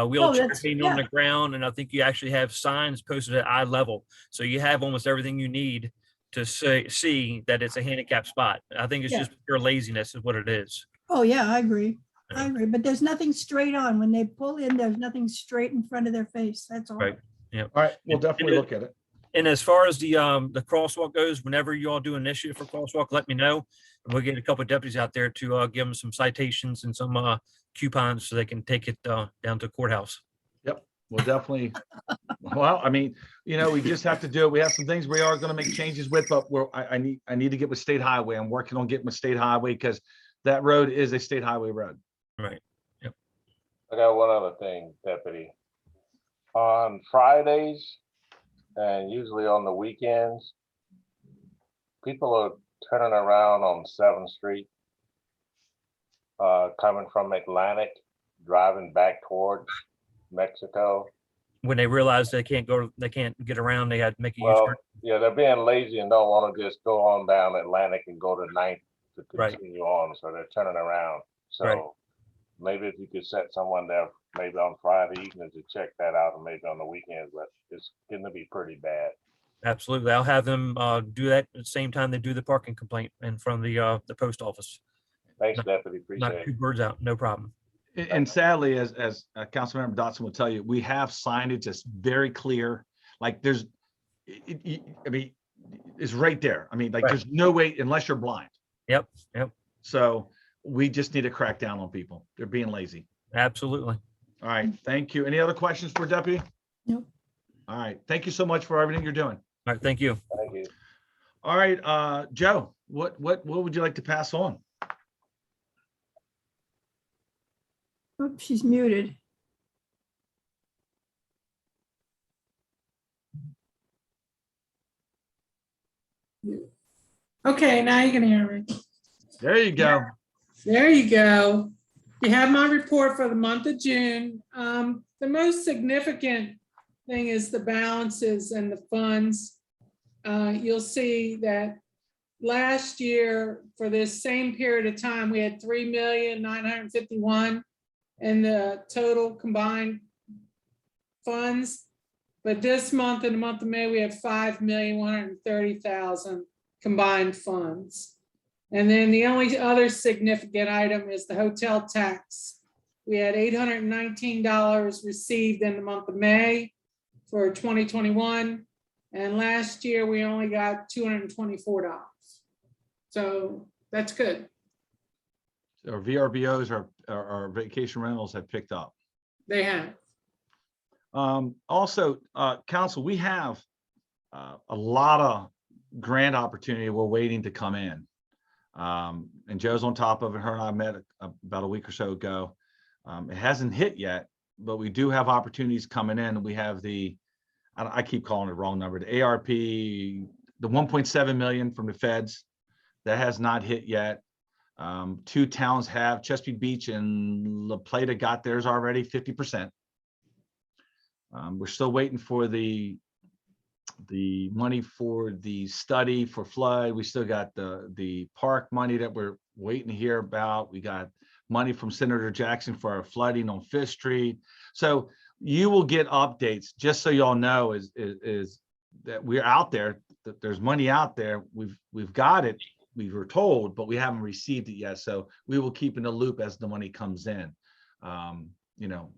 wheelchair painted on the ground, and I think you actually have signs posted at eye level. So you have almost everything you need to see that it's a handicap spot. I think it's just pure laziness is what it is. Oh yeah, I agree. I agree. But there's nothing straight on. When they pull in, there's nothing straight in front of their face. That's all. Right. Yeah. All right. We'll definitely look at it. And as far as the crosswalk goes, whenever you all do an initiative for crosswalk, let me know. And we'll get a couple of deputies out there to give them some citations and some coupons so they can take it down to courthouse. Yep. We'll definitely. Well, I mean, we just have to do it. We have some things we are going to make changes with, but I need to get with State Highway. I'm working on getting with State Highway because that road is a state highway road. Right. Yep. I got one other thing, Deputy. On Fridays and usually on the weekends, people are turning around on 7th Street, coming from Atlantic, driving back towards Mexico. When they realize they can't get around, they had to make a U-turn. Yeah, they're being lazy and don't want to just go on down Atlantic and go to 9th to continue on. So they're turning around. So maybe if you could set someone there, maybe on Friday evening to check that out, and maybe on the weekends, but it's going to be pretty bad. Absolutely. I'll have them do that at the same time they do the parking complaint in front of the post office. Thanks, Deputy. Appreciate it. Not 2 birds out. No problem. And sadly, as Councilmember Dotson will tell you, we have signage that's very clear. Like it's right there. I mean, there's no way unless you're blind. Yep. So we just need to crack down on people. They're being lazy. Absolutely. All right. Thank you. Any other questions for Deputy? Nope. All right. Thank you so much for everything you're doing. All right, thank you. Thank you. All right, Joe, what would you like to pass on? Oh, she's muted. Okay, now you can hear me. There you go. There you go. You have my report for the month of June. The most significant thing is the balances and the funds. You'll see that last year for this same period of time, we had 3,951,000 in the total combined funds. But this month, in the month of May, we have 5,130,000 combined funds. And then the only other significant item is the hotel tax. We had $819 received in the month of May for 2021. And last year we only got $224. So that's good. Our VRBOs, our vacation rentals have picked up. They have. Also, council, we have a lot of grant opportunity we're waiting to come in. And Joe's on top of it. Her and I met about a week or so ago. It hasn't hit yet, but we do have opportunities coming in. We have I keep calling it the wrong number, the ARP, the 1.7 million from the feds that has not hit yet. 2 towns have, Chesapeake Beach and La Plata got theirs already, 50%. We're still waiting for the money for the study for flood. We still got the park money that we're waiting to hear about. We got money from Senator Jackson for our flooding on 5th Street. So you will get updates, just so y'all know, is that we're out there, that there's money out there. We've got it, we were told, but we haven't received it yet. So we will keep in the loop as the money comes in. You know,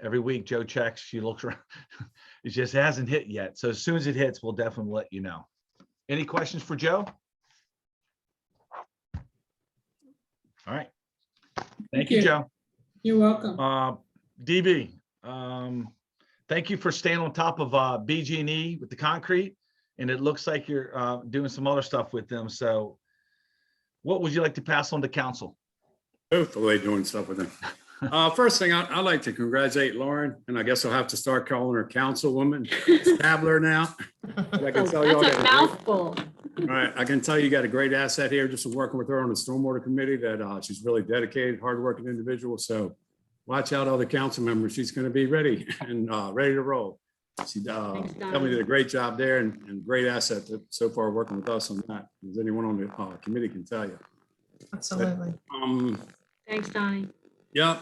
every week Joe checks, she looks around. It just hasn't hit yet. So as soon as it hits, we'll definitely let you know. Any questions for Joe? All right. Thank you, Joe. You're welcome. DB, thank you for staying on top of BG&E with the concrete. And it looks like you're doing some other stuff with them. So what would you like to pass on to council? Hopefully doing stuff with them. First thing, I'd like to congratulate Lauren, and I guess I'll have to start calling her councilwoman, Stabler now. I can tell you all That's a mouthful. All right, I can tell you got a great asset here, just from working with her on the stormwater committee, that she's really dedicated, hardworking individual. So watch out, other council members. She's going to be ready and ready to roll. She definitely did a great job there, and great asset so far working with us on that, as anyone on the committee can tell you. Absolutely. Thanks, Donnie. Yeah,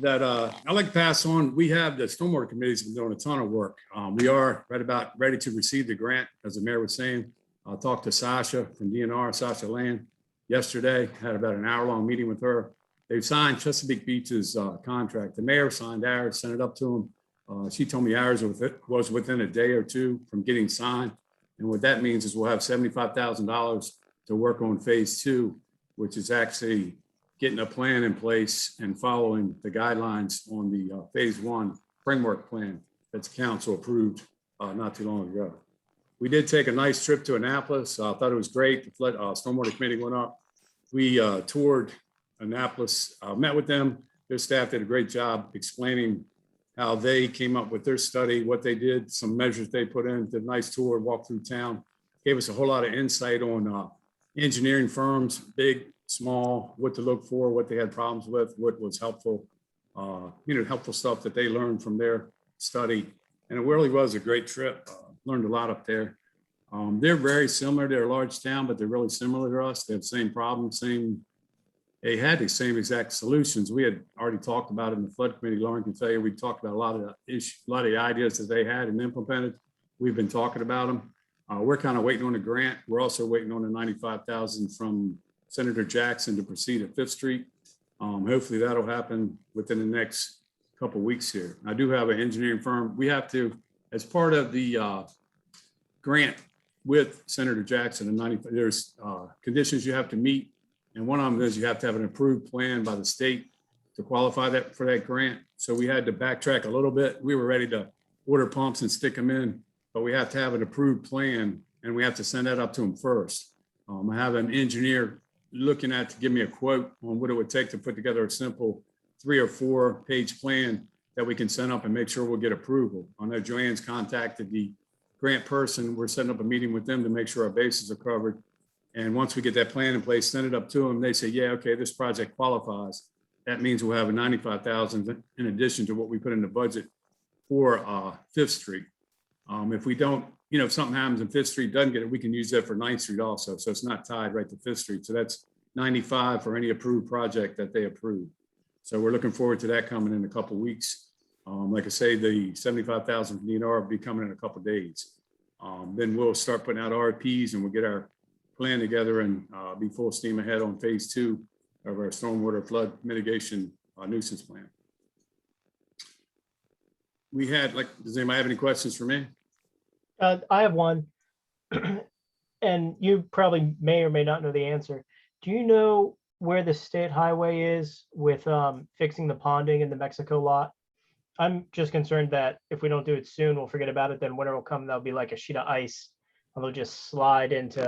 that I'd like to pass on. We have the stormwater committee's been doing a ton of work. We are right about ready to receive the grant, as the mayor was saying. I talked to Sasha from DNR, Sasha Land, yesterday. Had about an hour-long meeting with her. They've signed Chesapeake Beach's contract. The mayor signed ours, sent it up to him. She told me ours was within a day or two from getting signed. And what that means is we'll have $75,000 to work on phase 2, which is actually getting a plan in place and following the guidelines on the phase 1 framework plan that's council approved not too long ago. We did take a nice trip to Annapolis. I thought it was great. The flood stormwater committee went up. We toured Annapolis, met with them. Their staff did a great job explaining how they came up with their study, what they did, some measures they put in, did a nice tour, walked through town, gave us a whole lot of insight on engineering firms, big, small, what to look for, what they had problems with, what was helpful, helpful stuff that they learned from their study. And it really was a great trip. Learned a lot up there. They're very similar. They're a large town, but they're really similar to us. They have the same problems, they had the same exact solutions. We had already talked about it in the flood committee. Lauren can tell you, we talked about a lot of the ideas that they had and implemented. We've been talking about them. We're kind of waiting on a grant. We're also waiting on the $95,000 from Senator Jackson to proceed at 5th Street. Hopefully that'll happen within the next couple of weeks here. I do have an engineering firm. We have to, as part of the grant with Senator Jackson, and there's conditions you have to meet. And one of them is you have to have an approved plan by the state to qualify for that grant. So we had to backtrack a little bit. We were ready to order pumps and stick them in, but we have to have an approved plan and we have to send that up to them first. I have an engineer looking at to give me a quote on what it would take to put together a simple 3 or 4 page plan that we can send up and make sure we'll get approval. I know Joanne's contacted the grant person. We're setting up a meeting with them to make sure our bases are covered. And once we get that plan in place, send it up to them. They say, yeah, okay, this project qualifies. That means we'll have a 95,000 in addition to what we put in the budget for 5th Street. If we don't, if something happens and 5th Street doesn't get it, we can use that for 9th Street also. So it's not tied right to 5th Street. So that's 95 for any approved project that they approve. So we're looking forward to that coming in a couple of weeks. Like I say, the 75,000 from DNR will be coming in a couple of days. Then we'll start putting out RFPs and we'll get our plan together and be full steam ahead on phase 2 of our stormwater flood mitigation nuisance plan. We had, does anybody have any questions for me? I have one, and you probably may or may not know the answer. Do you know where the state highway is with fixing the ponding in the Mexico lot? I'm just concerned that if we don't do it soon, we'll forget about it. Then winter will come, there'll be like a sheet of ice, and they'll just slide into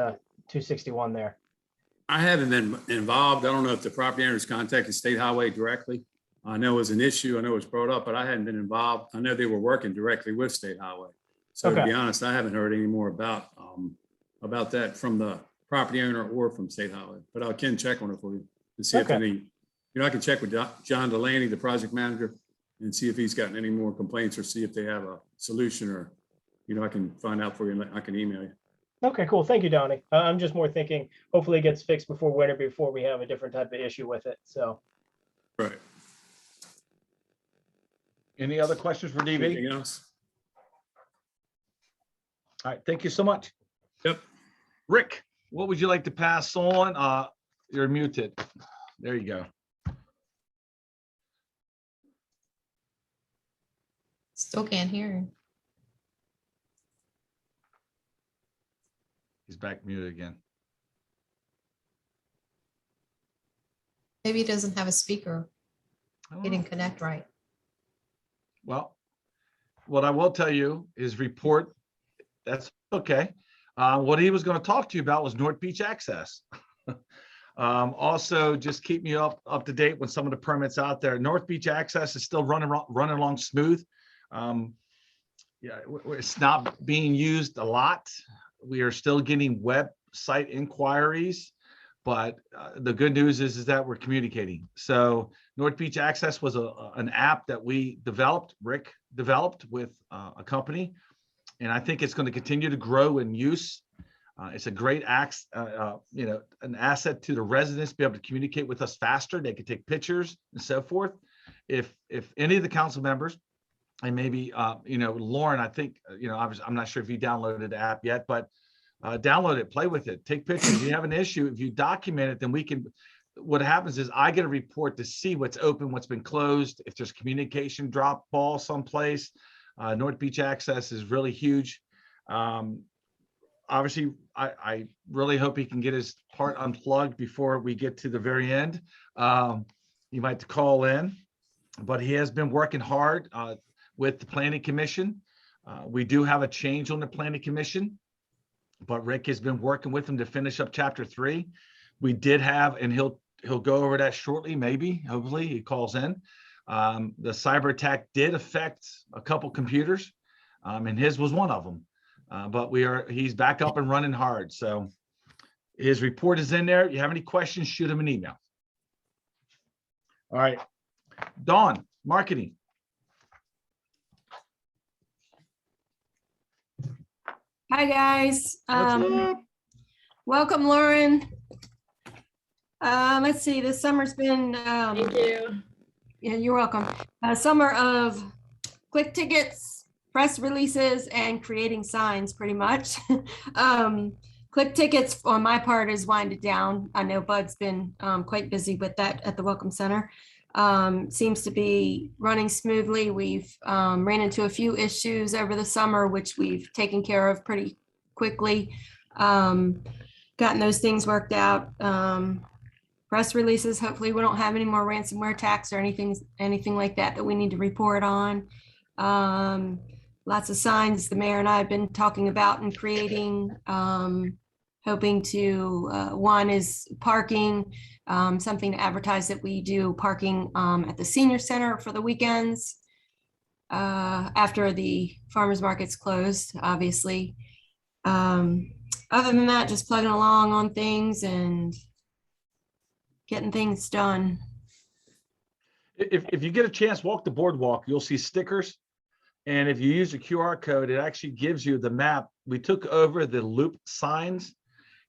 261 there. I haven't been involved. I don't know if the property owners contacted State Highway directly. I know it was an issue. I know it was brought up, but I hadn't been involved. I know they were working directly with State Highway. So to be honest, I haven't heard any more about that from the property owner or from State Highway, but I can check on it for you to see if any, I can check with John Delaney, the project manager, and see if he's gotten any more complaints or see if they have a solution or, I can find out for you and I can email you. Okay, cool. Thank you, Donnie. I'm just more thinking, hopefully it gets fixed before winter, before we have a different type of issue with it. So. Right. Any other questions for DB? Anything else? All right, thank you so much. Yep. Rick, what would you like to pass on? You're muted. There you go. Still can't hear him. He's back muted again. Maybe he doesn't have a speaker. He didn't connect right. Well, what I will tell you is report. That's okay. What he was going to talk to you about was North Beach access. Also, just keep me up to date with some of the permits out there. North Beach access is still running along smooth. Yeah, it's not being used a lot. We are still getting website inquiries, but the good news is that we're communicating. So North Beach Access was an app that we developed, Rick developed with a company, and I think it's going to continue to grow in use. It's a great an asset to the residents, be able to communicate with us faster. They can take pictures and so forth. If any of the council members, and maybe Lauren, I think I'm not sure if you downloaded the app yet, but download it, play with it, take pictures. If you have an issue, if you document it, then we can. What happens is I get a report to see what's open, what's been closed, if there's communication drop ball someplace. North Beach Access is really huge. Obviously, I really hope he can get his part unplugged before we get to the very end. You might call in, but he has been working hard with the Planning Commission. We do have a change on the Planning Commission, but Rick has been working with him to finish up Chapter 3. We did have, and he'll go over that shortly, maybe, hopefully he calls in. The cyber attack did affect a couple computers, and his was one of them. But he's back up and running hard. So his report is in there. If you have any questions, shoot him an email. All right, Dawn, marketing. Hi, guys. Welcome, Lauren. Let's see, this summer's been, Thank you. Yeah, you're welcome. Summer of click tickets, press releases, and creating signs, pretty much. Click tickets on my part is winded down. I know Bud's been quite busy with that at the Welcome Center. Seems to be running smoothly. We've ran into a few issues over the summer, which we've taken care of pretty quickly. Gotten those things worked out. Press releases, hopefully we don't have any more ransomware attacks or anything like that we need to report on. lots of signs the mayor and I have been talking about and creating. Hoping to, one is parking, something to advertise that we do parking at the senior center for the weekends. After the farmers market's closed, obviously. Other than that, just plugging along on things and getting things done. If you get a chance, walk the boardwalk, you'll see stickers. And if you use a QR code, it actually gives you the map. We took over the loop signs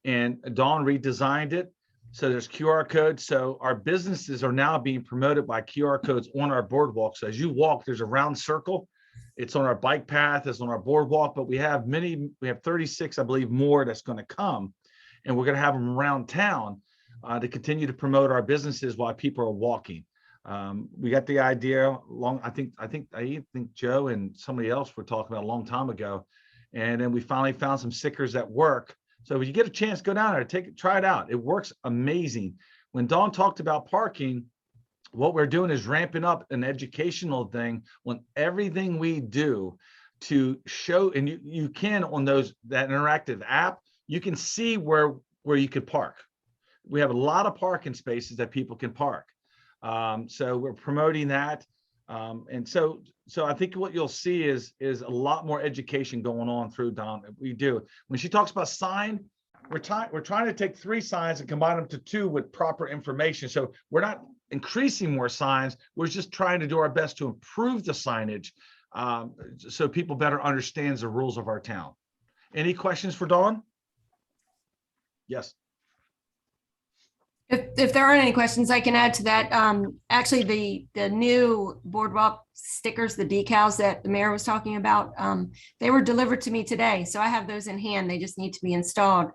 and Dawn redesigned it. So there's QR codes. So our businesses are now being promoted by QR codes on our boardwalk. So as you walk, there's a round circle. It's on our bike path, it's on our boardwalk, but we have 36, I believe, more that's going to come. And we're going to have them around town to continue to promote our businesses while people are walking. We got the idea I think Joe and somebody else were talking about a long time ago. And then we finally found some stickers that work. So if you get a chance, go down there, try it out. It works amazing. When Dawn talked about parking, what we're doing is ramping up an educational thing on everything we do to show, and you can on that interactive app, you can see where you could park. We have a lot of parking spaces that people can park. So we're promoting that. And so I think what you'll see is a lot more education going on through Dawn. We do. When she talks about sign, we're trying to take 3 signs and combine them to 2 with proper information. So we're not increasing more signs. We're just trying to do our best to improve the signage so people better understands the rules of our town. Any questions for Dawn? Yes. If there aren't any questions, I can add to that. Actually, the new Boardwalk stickers, the decals that the mayor was talking about, they were delivered to me today. So I have those in hand. They just need to be installed.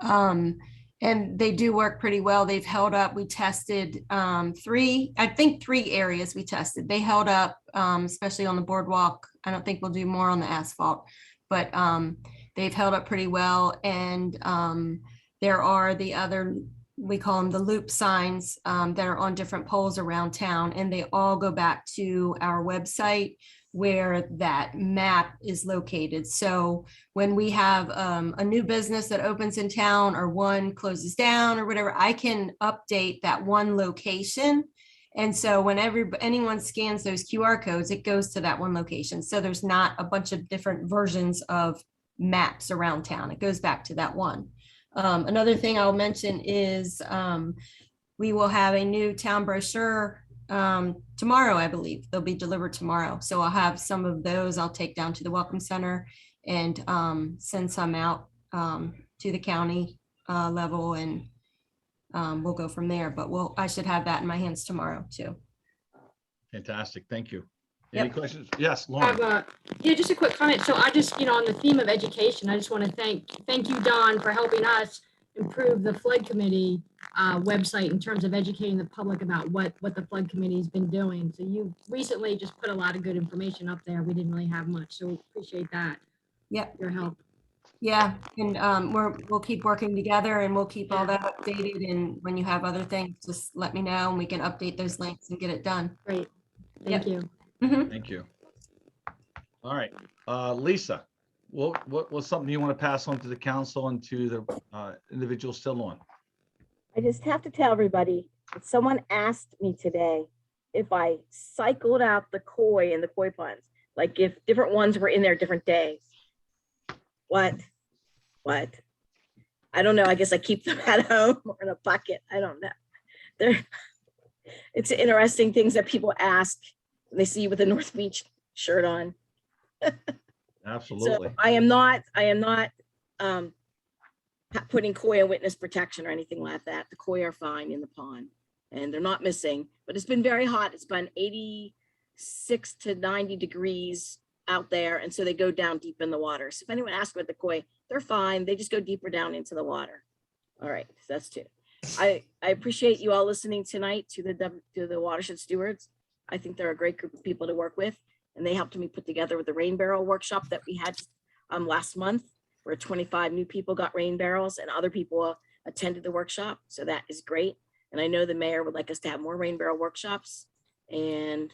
And they do work pretty well. They've held up. We tested 3 areas we tested. They held up, especially on the boardwalk. I don't think we'll do more on the asphalt, but they've held up pretty well. And there are the other, we call them the loop signs that are on different poles around town, and they all go back to our website where that map is located. So when we have a new business that opens in town or one closes down or whatever, I can update that one location. And so whenever anyone scans those QR codes, it goes to that one location. So there's not a bunch of different versions of maps around town. It goes back to that one. Another thing I'll mention is we will have a new town brochure tomorrow, I believe. They'll be delivered tomorrow. So I'll have some of those I'll take down to the Welcome Center and send some out to the county level, and we'll go from there. But I should have that in my hands tomorrow too. Fantastic. Thank you. Any Yep. questions? Yes, Lauren. Yeah, just a quick comment. So I just, on the theme of education, I just want to thank you, Don, for helping us improve the flood committee website in terms of educating the public about what the flood committee has been doing. So you recently just put a lot of good information up there. We didn't really have much, so appreciate that. Yep. Your help. Yeah, and we'll keep working together, and we'll keep all that updated. And when you have other things, just let me know and we can update those links and get it done. Great. Thank you. Thank you. All right, Lisa, what's something you want to pass on to the council and to the individuals still on? I just have to tell everybody that someone asked me today if I cycled out the koi and the koi ponds, like if different ones were in there different days. What? I don't know. I guess I keep them at home or in a bucket. I don't know. It's interesting things that people ask when they see you with a North Beach shirt on. Absolutely. So I am not putting koi in witness protection or anything like that. The koi are fine in the pond and they're not missing, but it's been very hot. It's been 86 to 90 degrees out there. And so they go down deep in the water. So if anyone asks about the koi, they're fine. They just go deeper down into the water. All right, so that's 2. I appreciate you all listening tonight to the watershed stewards. I think they're a great group of people to work with, and they helped me put together with the rain barrel workshop that we had last month, where 25 new people got rain barrels and other people attended the workshop. So that is great. And I know the mayor would like us to have more rain barrel workshops. And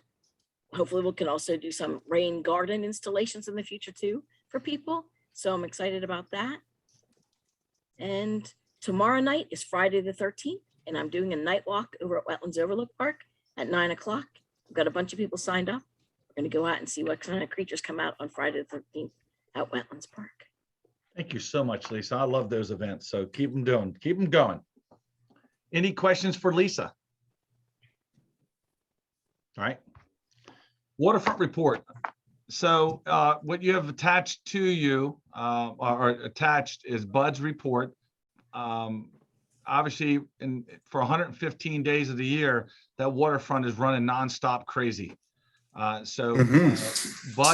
hopefully we can also do some rain garden installations in the future too for people. So I'm excited about that. And tomorrow night is Friday the 13th, and I'm doing a night walk over at Wetlands Overlook Park at 9 o'clock. I've got a bunch of people signed up. We're going to go out and see what kind of creatures come out on Friday the 13th at Wetlands Park. Thank you so much, Lisa. I love those events. So keep them doing, keep them going. Any questions for Lisa? All right. Waterfront report. So what you have attached to you or attached is Bud's report. Obviously, for 115 days of the year, that waterfront is running nonstop crazy. Bud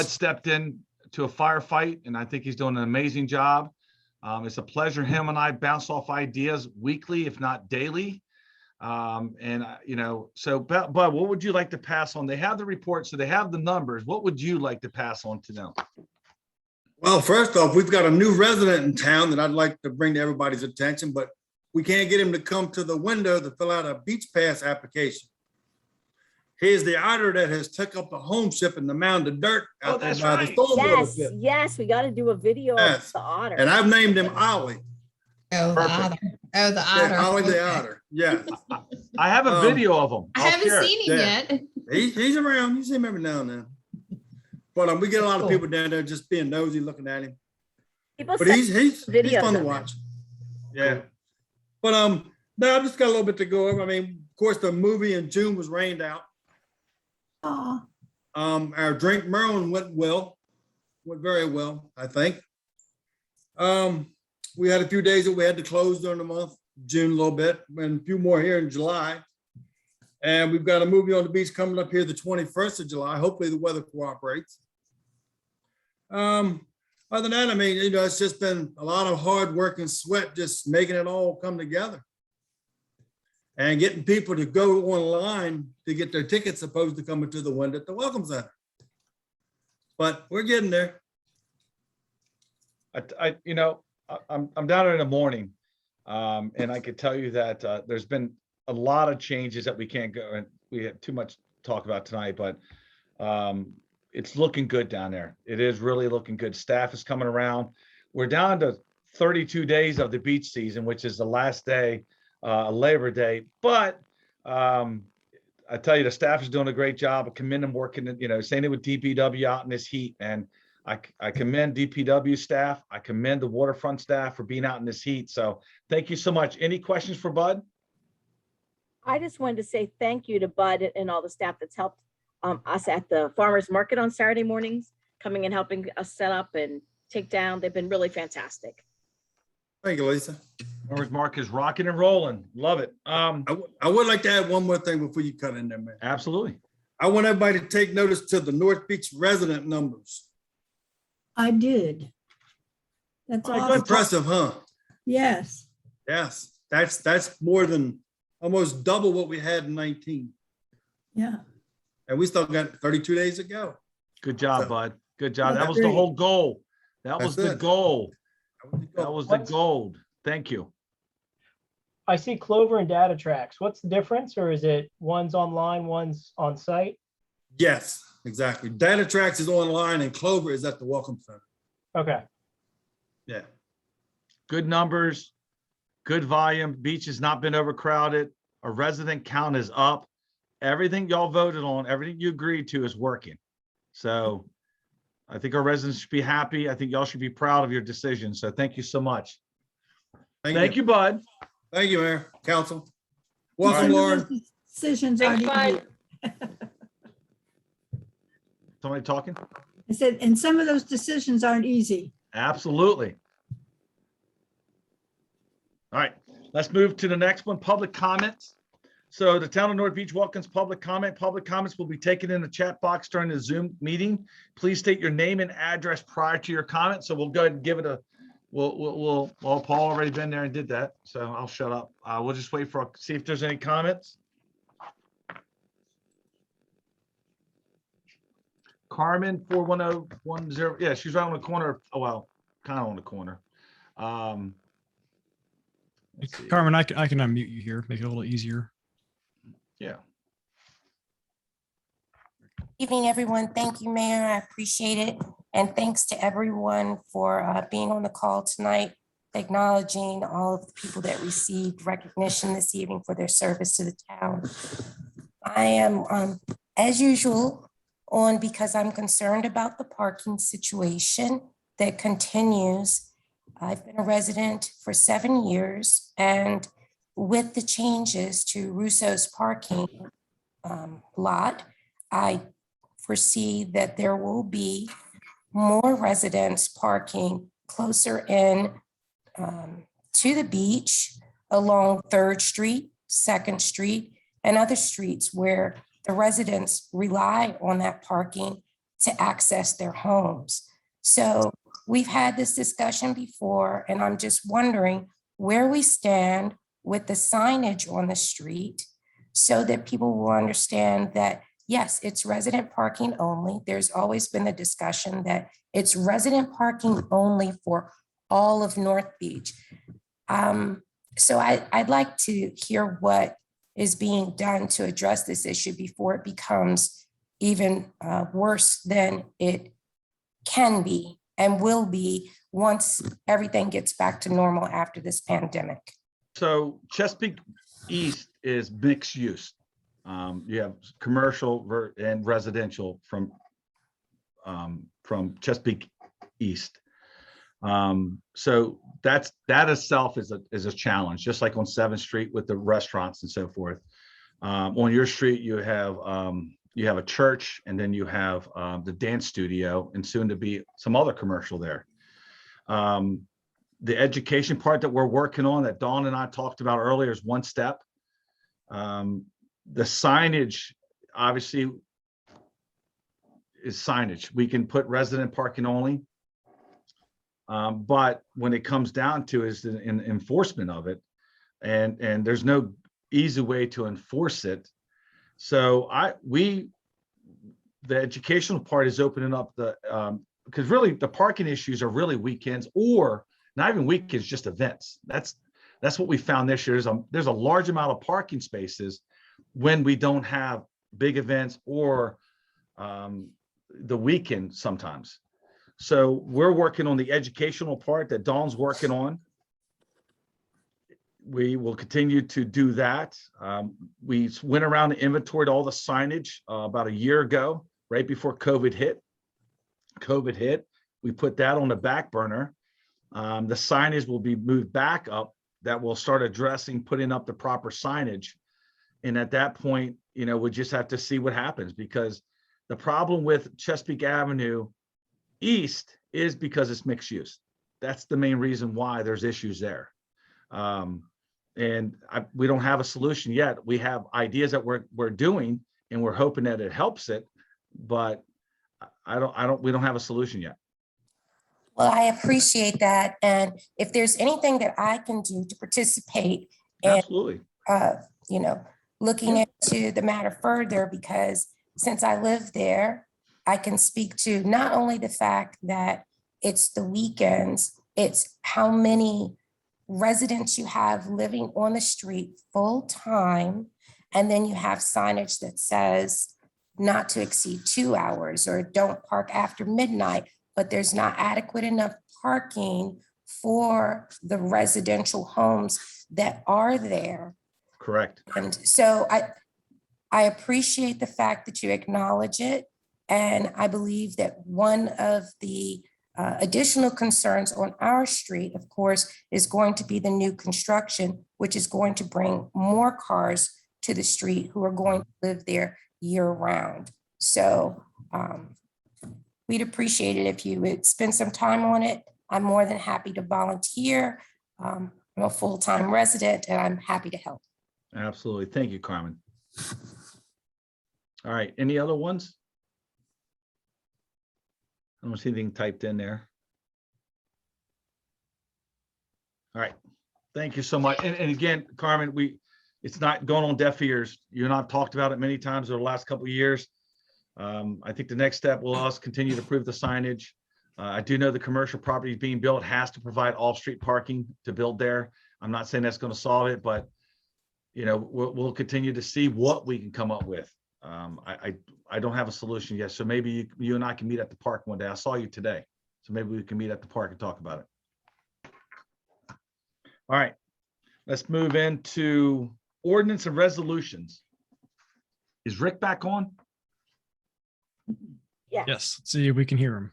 stepped in to a firefight, and I think he's doing an amazing job. It's a pleasure. Him and I bounce off ideas weekly, if not daily. So Bud, what would you like to pass on? They have the report, so they have the numbers. What would you like to pass on to them? Well, first off, we've got a new resident in town that I'd like to bring to everybody's attention, but we can't get him to come to the window to fill out a beach pass application. Here's the otter that has took up the home ship and the mound of dirt out there by the stormwater pit. Yes, we got to do a video of the otter. And I've named him Ollie. Oh, the otter. Oh, the otter. Yeah, Ollie the otter. Yeah. I have a video of him. I haven't seen him yet. He's around. You see him every now and then. But we get a lot of people down there just being nosy, looking at him. But he's fun to watch. Yeah. But no, I've just got a little bit to go over. I mean, of course, the movie in June was rained out. Our drink Merlin went very well, I think. We had a few days that we had to close during the month, June a little bit, and a few more here in July. And we've got a movie on the beach coming up here the 21st of July. Hopefully the weather cooperates. Other than that, I mean, it's just been a lot of hard work and sweat just making it all come together. And getting people to go online to get their tickets opposed to coming to the window at the Welcome Center. But we're getting there. I'm down there in the morning, and I could tell you that there's been a lot of changes that we can't go, and we had too much to talk about tonight, but it's looking good down there. It is really looking good. Staff is coming around. We're down to 32 days of the beach season, which is the last day, Labor Day. But I tell you, the staff is doing a great job. I commend them working, same with DPW out in this heat. And I commend DPW staff. I commend the waterfront staff for being out in this heat. So thank you so much. Any questions for Bud? I just wanted to say thank you to Bud and all the staff that's helped us at the farmers market on Saturday mornings, coming and helping us set up and take down. They've been really fantastic. Thank you, Lisa. Farmers market is rocking and rolling. Love it. I would like to add one more thing before you cut in there, man. Absolutely. I want everybody to take notice to the North Beach resident numbers. I did. That's awesome. Impressive, huh? Yes. Yes, that's more than almost double what we had in 19. Yeah. And we still got 32 days to go. Good job, Bud. Good job. Yeah, That was the whole goal. That was the it. goal. That was the gold. Thank you. I see Clover and data tracks. What's the difference? Or is it one's online, one's on site? Yes, exactly. Data Tracks is online and Clover is at the Welcome Center. Okay. Yeah. Good numbers, good volume. Beach has not been overcrowded. Our resident count is up. Everything y'all voted on, everything you agreed to is working. So I think our residents should be happy. I think y'all should be proud of your decision. So thank you so much. Thank you, Bud. Thank you, Mayor, Council. Welcome, Some of Lauren. those decisions aren't easy. Somebody talking? I said, and some of those decisions aren't easy. Absolutely. All right, let's move to the next one, public comments. So the Town of North Beach welcomes public comment. Public comments will be taken in the chat box during the Zoom meeting. Please state your name and address prior to your comment. So we'll go ahead and give it a, well, Paul already been there and did that. So I'll shut up. We'll just wait for, see if there's any comments. Carmen 41010. Yeah, she's right on the corner. Oh, well, kind of on the corner. Let's see. Carmen, I can unmute you here, make it a little easier. Yeah. Evening, everyone. Thank you, Mayor. I appreciate it. And thanks to everyone for being on the call tonight, acknowledging all of the people that received recognition this evening for their service to the town. I am, as usual, on because I'm concerned about the parking situation that continues. I've been a resident for 7 years, and with the changes to Russo's parking lot, I foresee that there will be more residents parking closer in to the beach along 3rd Street, 2nd Street, and other streets where the residents rely on that parking to access their homes. So we've had this discussion before, and I'm just wondering where we stand with the signage on the street so that people will understand that yes, it's resident parking only. There's always been the discussion that it's resident parking only for all of North Beach. So I'd like to hear what is being done to address this issue before it becomes even worse than it can be and will be once everything gets back to normal after this pandemic. So Chesapeake East is mixed use. You have commercial and residential from Chesapeake East. So that itself is a challenge, just like on 7th Street with the restaurants and so forth. On your street, you have a church, and then you have the dance studio, and soon to be some other commercial there. The education part that we're working on that Dawn and I talked about earlier is one step. The signage obviously is signage. We can put resident parking only. But when it comes down to is the enforcement of it, and there's no easy way to enforce it. So the educational part is opening up because really the parking issues are really weekends, or not even weekends, just events. That's what we found this year. There's a large amount of parking spaces when we don't have big events or the weekend sometimes. So we're working on the educational part that Dawn's working on. We will continue to do that. We went around and inventoried all the signage about a year ago, right before COVID hit. We put that on the back burner. The signage will be moved back up. That will start addressing putting up the proper signage. And at that point, we just have to see what happens, because the problem with Chesapeake Avenue East is because it's mixed use. That's the main reason why there's issues there. We don't have a solution yet. We have ideas that we're doing, and we're hoping that it helps it, but we don't have a solution yet. Well, I appreciate that. And if there's anything that I can do to participate in, absolutely, looking into the matter further, because since I live there, I can speak to not only the fact that it's the weekends, it's how many residents you have living on the street full time. And then you have signage that says not to exceed 2 hours or don't park after midnight, but there's not adequate enough parking for the residential homes that are there. Correct. And so I appreciate the fact that you acknowledge it. And I believe that one of the additional concerns on our street, of course, is going to be the new construction, which is going to bring more cars to the street who are going to live there year round. So we'd appreciate it if you would spend some time on it. I'm more than happy to volunteer. I'm a full-time resident, and I'm happy to help. Absolutely. Thank you, Carmen. All right. Any other ones? I don't see anything typed in there. All right. Thank you so much. And again, Carmen, it's not going on deaf ears. You're not talked about it many times over the last couple of years. I think the next step will us continue to improve the signage. I do know the commercial property being built has to provide off-street parking to build there. I'm not saying that's going to solve it, but we'll continue to see what we can come up with. I don't have a solution yet. So maybe you and I can meet at the park one day. I saw you today. So maybe we can meet at the park and talk about it. All right, let's move into ordinance and resolutions. Is Rick back on? Yeah. Yes, let's see if we can hear him.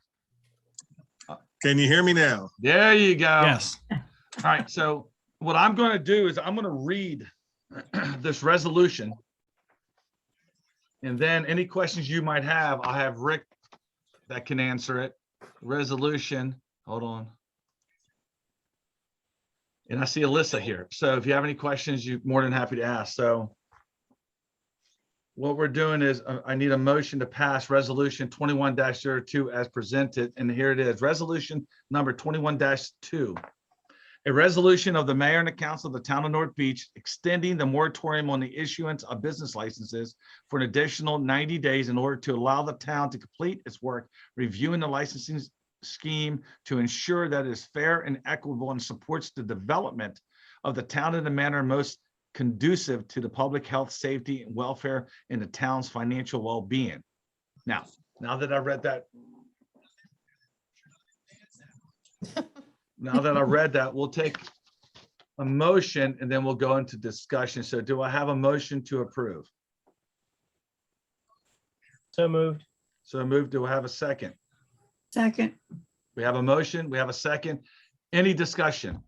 Can you hear me now? There you go. Yes. All right, so what I'm going to do is I'm going to read this resolution. And then any questions you might have, I have Rick that can answer it. Resolution, hold on. And I see Alyssa here. So if you have any questions, you're more than happy to ask. So what we're doing is I need a motion to pass resolution 21-02 as presented. And here it is, resolution number 21-2. A resolution of the mayor and the council of the town of North Beach extending the moratorium on the issuance of business licenses for an additional 90 days in order to allow the town to complete its work reviewing the licensing scheme to ensure that it is fair and equitable and supports the development of the town in the manner most conducive to the public health, safety, and welfare and the town's financial well-being. Now that I read that, we'll take a motion and then we'll go into discussion. So do I have a motion to approve? So moved. So moved. Do I have a second? Second. We have a motion. We have a second. Any discussion?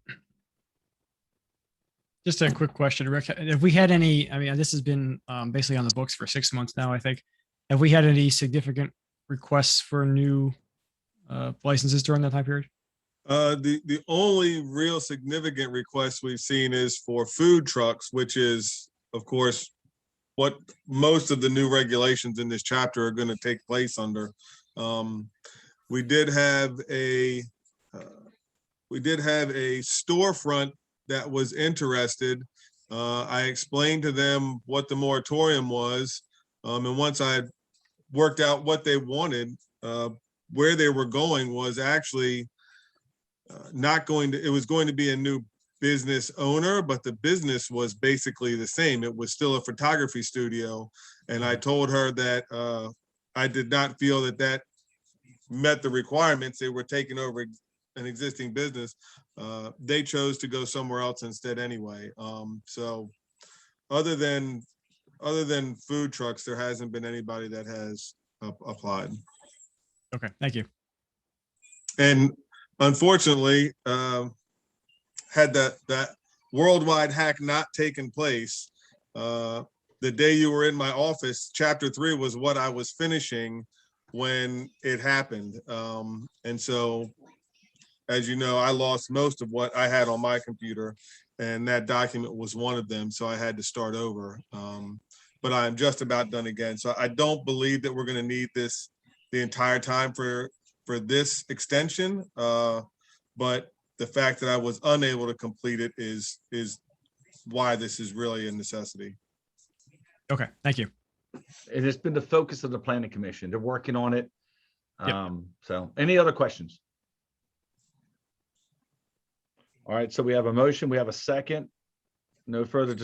Just a quick question, Rick. Have we had any, I mean, this has been basically on the books for 6 months now, I think. Have we had any significant requests for new licenses during that time period? The only real significant request we've seen is for food trucks, which is, of course, what most of the new regulations in this chapter are going to take place under. We did have a storefront that was interested. I explained to them what the moratorium was, and once I worked out what they wanted, where they were going was actually it was going to be a new business owner, but the business was basically the same. It was still a photography studio. And I told her that I did not feel that met the requirements. They were taking over an existing business. They chose to go somewhere else instead anyway. So other than food trucks, there hasn't been anybody that has applied. Okay, thank you. And unfortunately, had that worldwide hack not taken place, the day you were in my office, chapter 3 was what I was finishing when it happened. And so, as you know, I lost most of what I had on my computer, and that document was one of them. So I had to start over. But I'm just about done again. So I don't believe that we're going to need this the entire time for this extension, but the fact that I was unable to complete it is why this is really a necessity. Okay, thank you. It has been the focus of the planning commission. They're working on it. So any other questions? All right, so we have a motion, we have a second. No further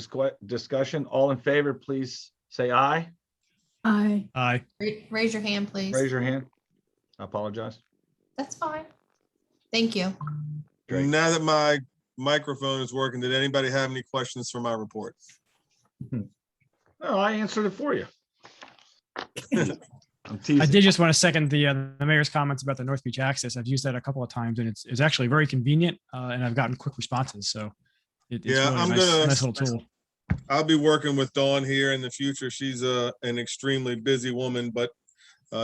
discussion. All in favor, please say aye. Aye. Aye. Raise your hand, please. Raise your hand. I apologize. That's fine. Thank you. Great. Now that my microphone is working, did anybody have any questions for my report? No, I answered it for you. I'm I teasing. did just want to second the mayor's comments about the North Beach access. I've used that a couple of times, and it's actually very convenient, and I've gotten quick responses. So it's Yeah, really I'm a nice, gonna- nice little tool. I'll be working with Dawn here in the future. She's an extremely busy woman, but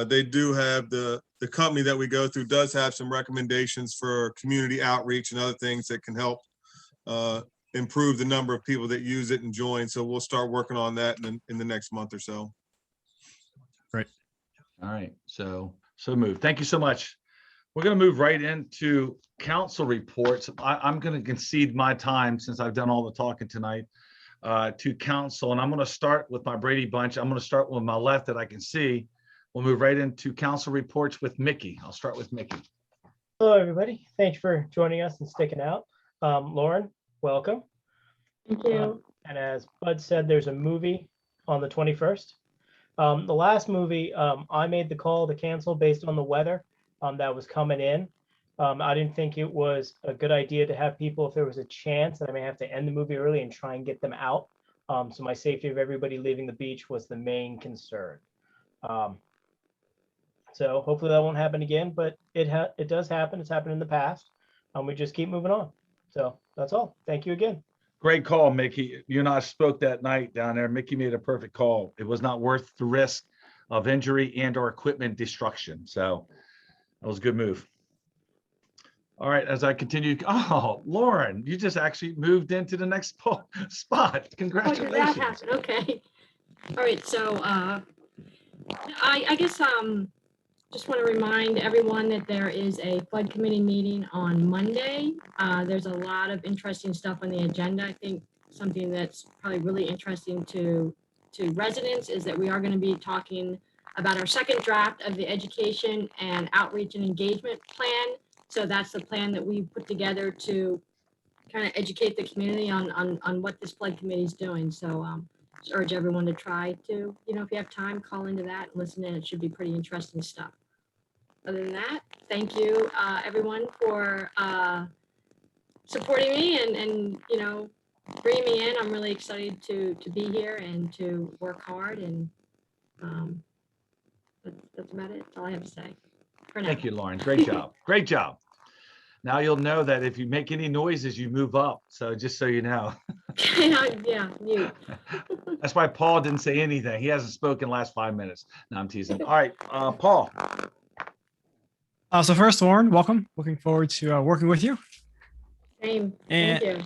they do have the company that we go through does have some recommendations for community outreach and other things that can help improve the number of people that use it and join. So we'll start working on that in the next month or so. Great. All right, so moved. Thank you so much. We're going to move right into council reports. I'm going to concede my time, since I've done all the talking tonight, to council. And I'm going to start with my Brady Bunch. I'm going to start with my left that I can see. We'll move right into council reports with Mickey. I'll start with Mickey. Hello, everybody. Thank you for joining us and sticking out. Lauren, welcome. Thank you. And as Bud said, there's a movie on the 21st. The last movie, I made the call to cancel based on the weather that was coming in. I didn't think it was a good idea to have people, if there was a chance that I may have to end the movie early and try and get them out. So my safety of everybody leaving the beach was the main concern. So hopefully that won't happen again, but it does happen. It's happened in the past. We just keep moving on. So that's all. Thank you again. Great call, Mickey. You and I spoke that night down there. Mickey made a perfect call. It was not worth the risk of injury and or equipment destruction. So that was a good move. All right, as I continue, oh, Lauren, you just actually moved into the next spot. Congratulations. Oh, that happened. Okay. All right. So I guess just want to remind everyone that there is a flood committee meeting on Monday. There's a lot of interesting stuff on the agenda. I think something that's probably really interesting to residents is that we are going to be talking about our second draft of the education and outreach and engagement plan. So that's the plan that we put together to kind of educate the community on what this flood committee is doing. So just urge everyone to try to, if you have time, call into that and listen in. It should be pretty interesting stuff. Other than that, thank you, everyone, for supporting me and bringing me in. I'm really excited to be here and to work hard. And that's about it. That's all I have to say for now. Thank you, Lauren. Great job. Great job. Now you'll know that if you make any noises, you move up. So just so you know. Yeah, mute. That's why Paul didn't say anything. He hasn't spoken last 5 minutes. No, I'm teasing. All right, Paul. So first, Lauren, welcome. Looking forward to working with you. Same. And Thank you.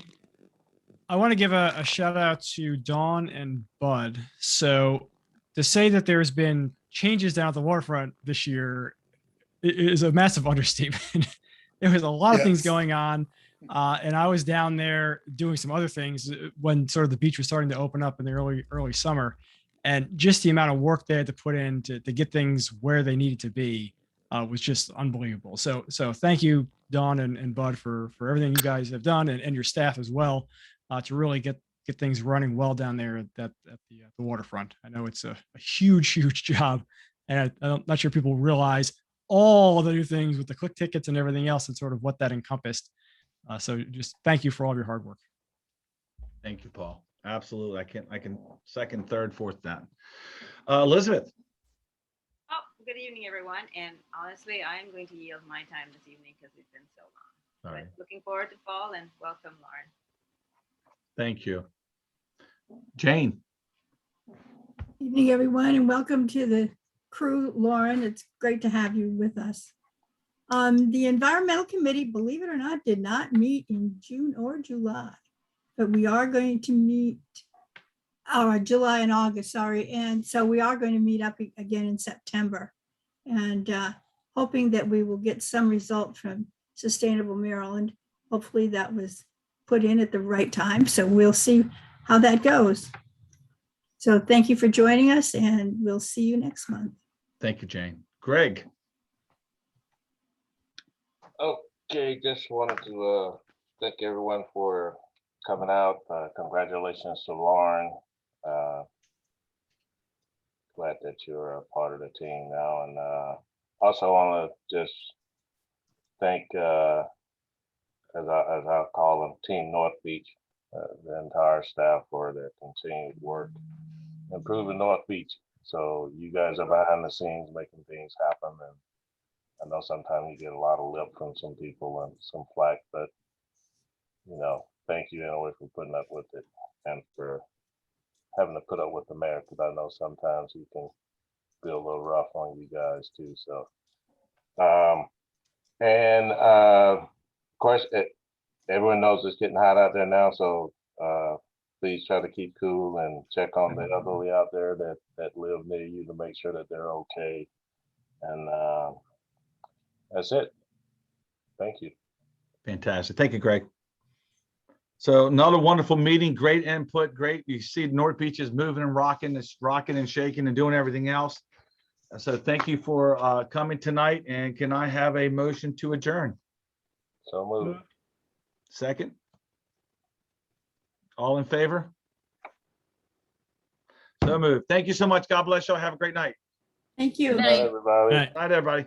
I want to give a shout out to Dawn and Bud. So to say that there's been changes down at the waterfront this year is a massive understatement. There was a lot of things going on. And I was down there doing some other things when sort of the beach was starting to open up in the early summer. And just the amount of work they had to put in to get things where they needed to be was just unbelievable. So thank you, Dawn and Bud, for everything you guys have done and your staff as well to really get things running well down there at the waterfront. I know it's a huge job, and I'm not sure people realize all the new things with the click tickets and everything else and sort of what that encompassed. So just thank you for all of your hard work. Thank you, Paul. Absolutely. I can second, third, fourth that. Elizabeth. Oh, good evening, everyone. And honestly, I am going to yield my time this evening because it's been so long. All right. But looking forward to fall and welcome, Lauren. Thank you. Jane. Evening, everyone, and welcome to the crew, Lauren. It's great to have you with us. The Environmental Committee, believe it or not, did not meet in June or July, but we are going to meet, July and August, sorry. And so we are going to meet up again in September, and hoping that we will get some result from Sustainable Maryland. Hopefully that was put in at the right time. So we'll see how that goes. So thank you for joining us, and we'll see you next month. Thank you, Jane. Greg. Okay, just wanted to thank everyone for coming out. Congratulations to Lauren. Glad that you're a part of the team now. And also want to just thank, as I call them, Team North Beach, the entire staff for their continued work improving North Beach. So you guys are behind the scenes making things happen. And I know sometimes you get a lot of lip from some people and some flack, but thank you anyway for putting up with it and for having to put up with the mayor, because I know sometimes he can be a little rough on you guys too. So, of course, everyone knows it's getting hot out there now. So please try to keep cool and check on the elderly out there that live near you to make sure that they're okay. And that's it. Thank you. Fantastic. Thank you, Greg. So another wonderful meeting, great input, great. You see North Beach is moving and rocking, it's rocking and shaking and doing everything else. So thank you for coming tonight. And can I have a motion to adjourn? So moved. Second. All in favor? So moved. Thank you so much. God bless y'all. Have a great night. Thank you. Good night, everybody. All right. Night, everybody.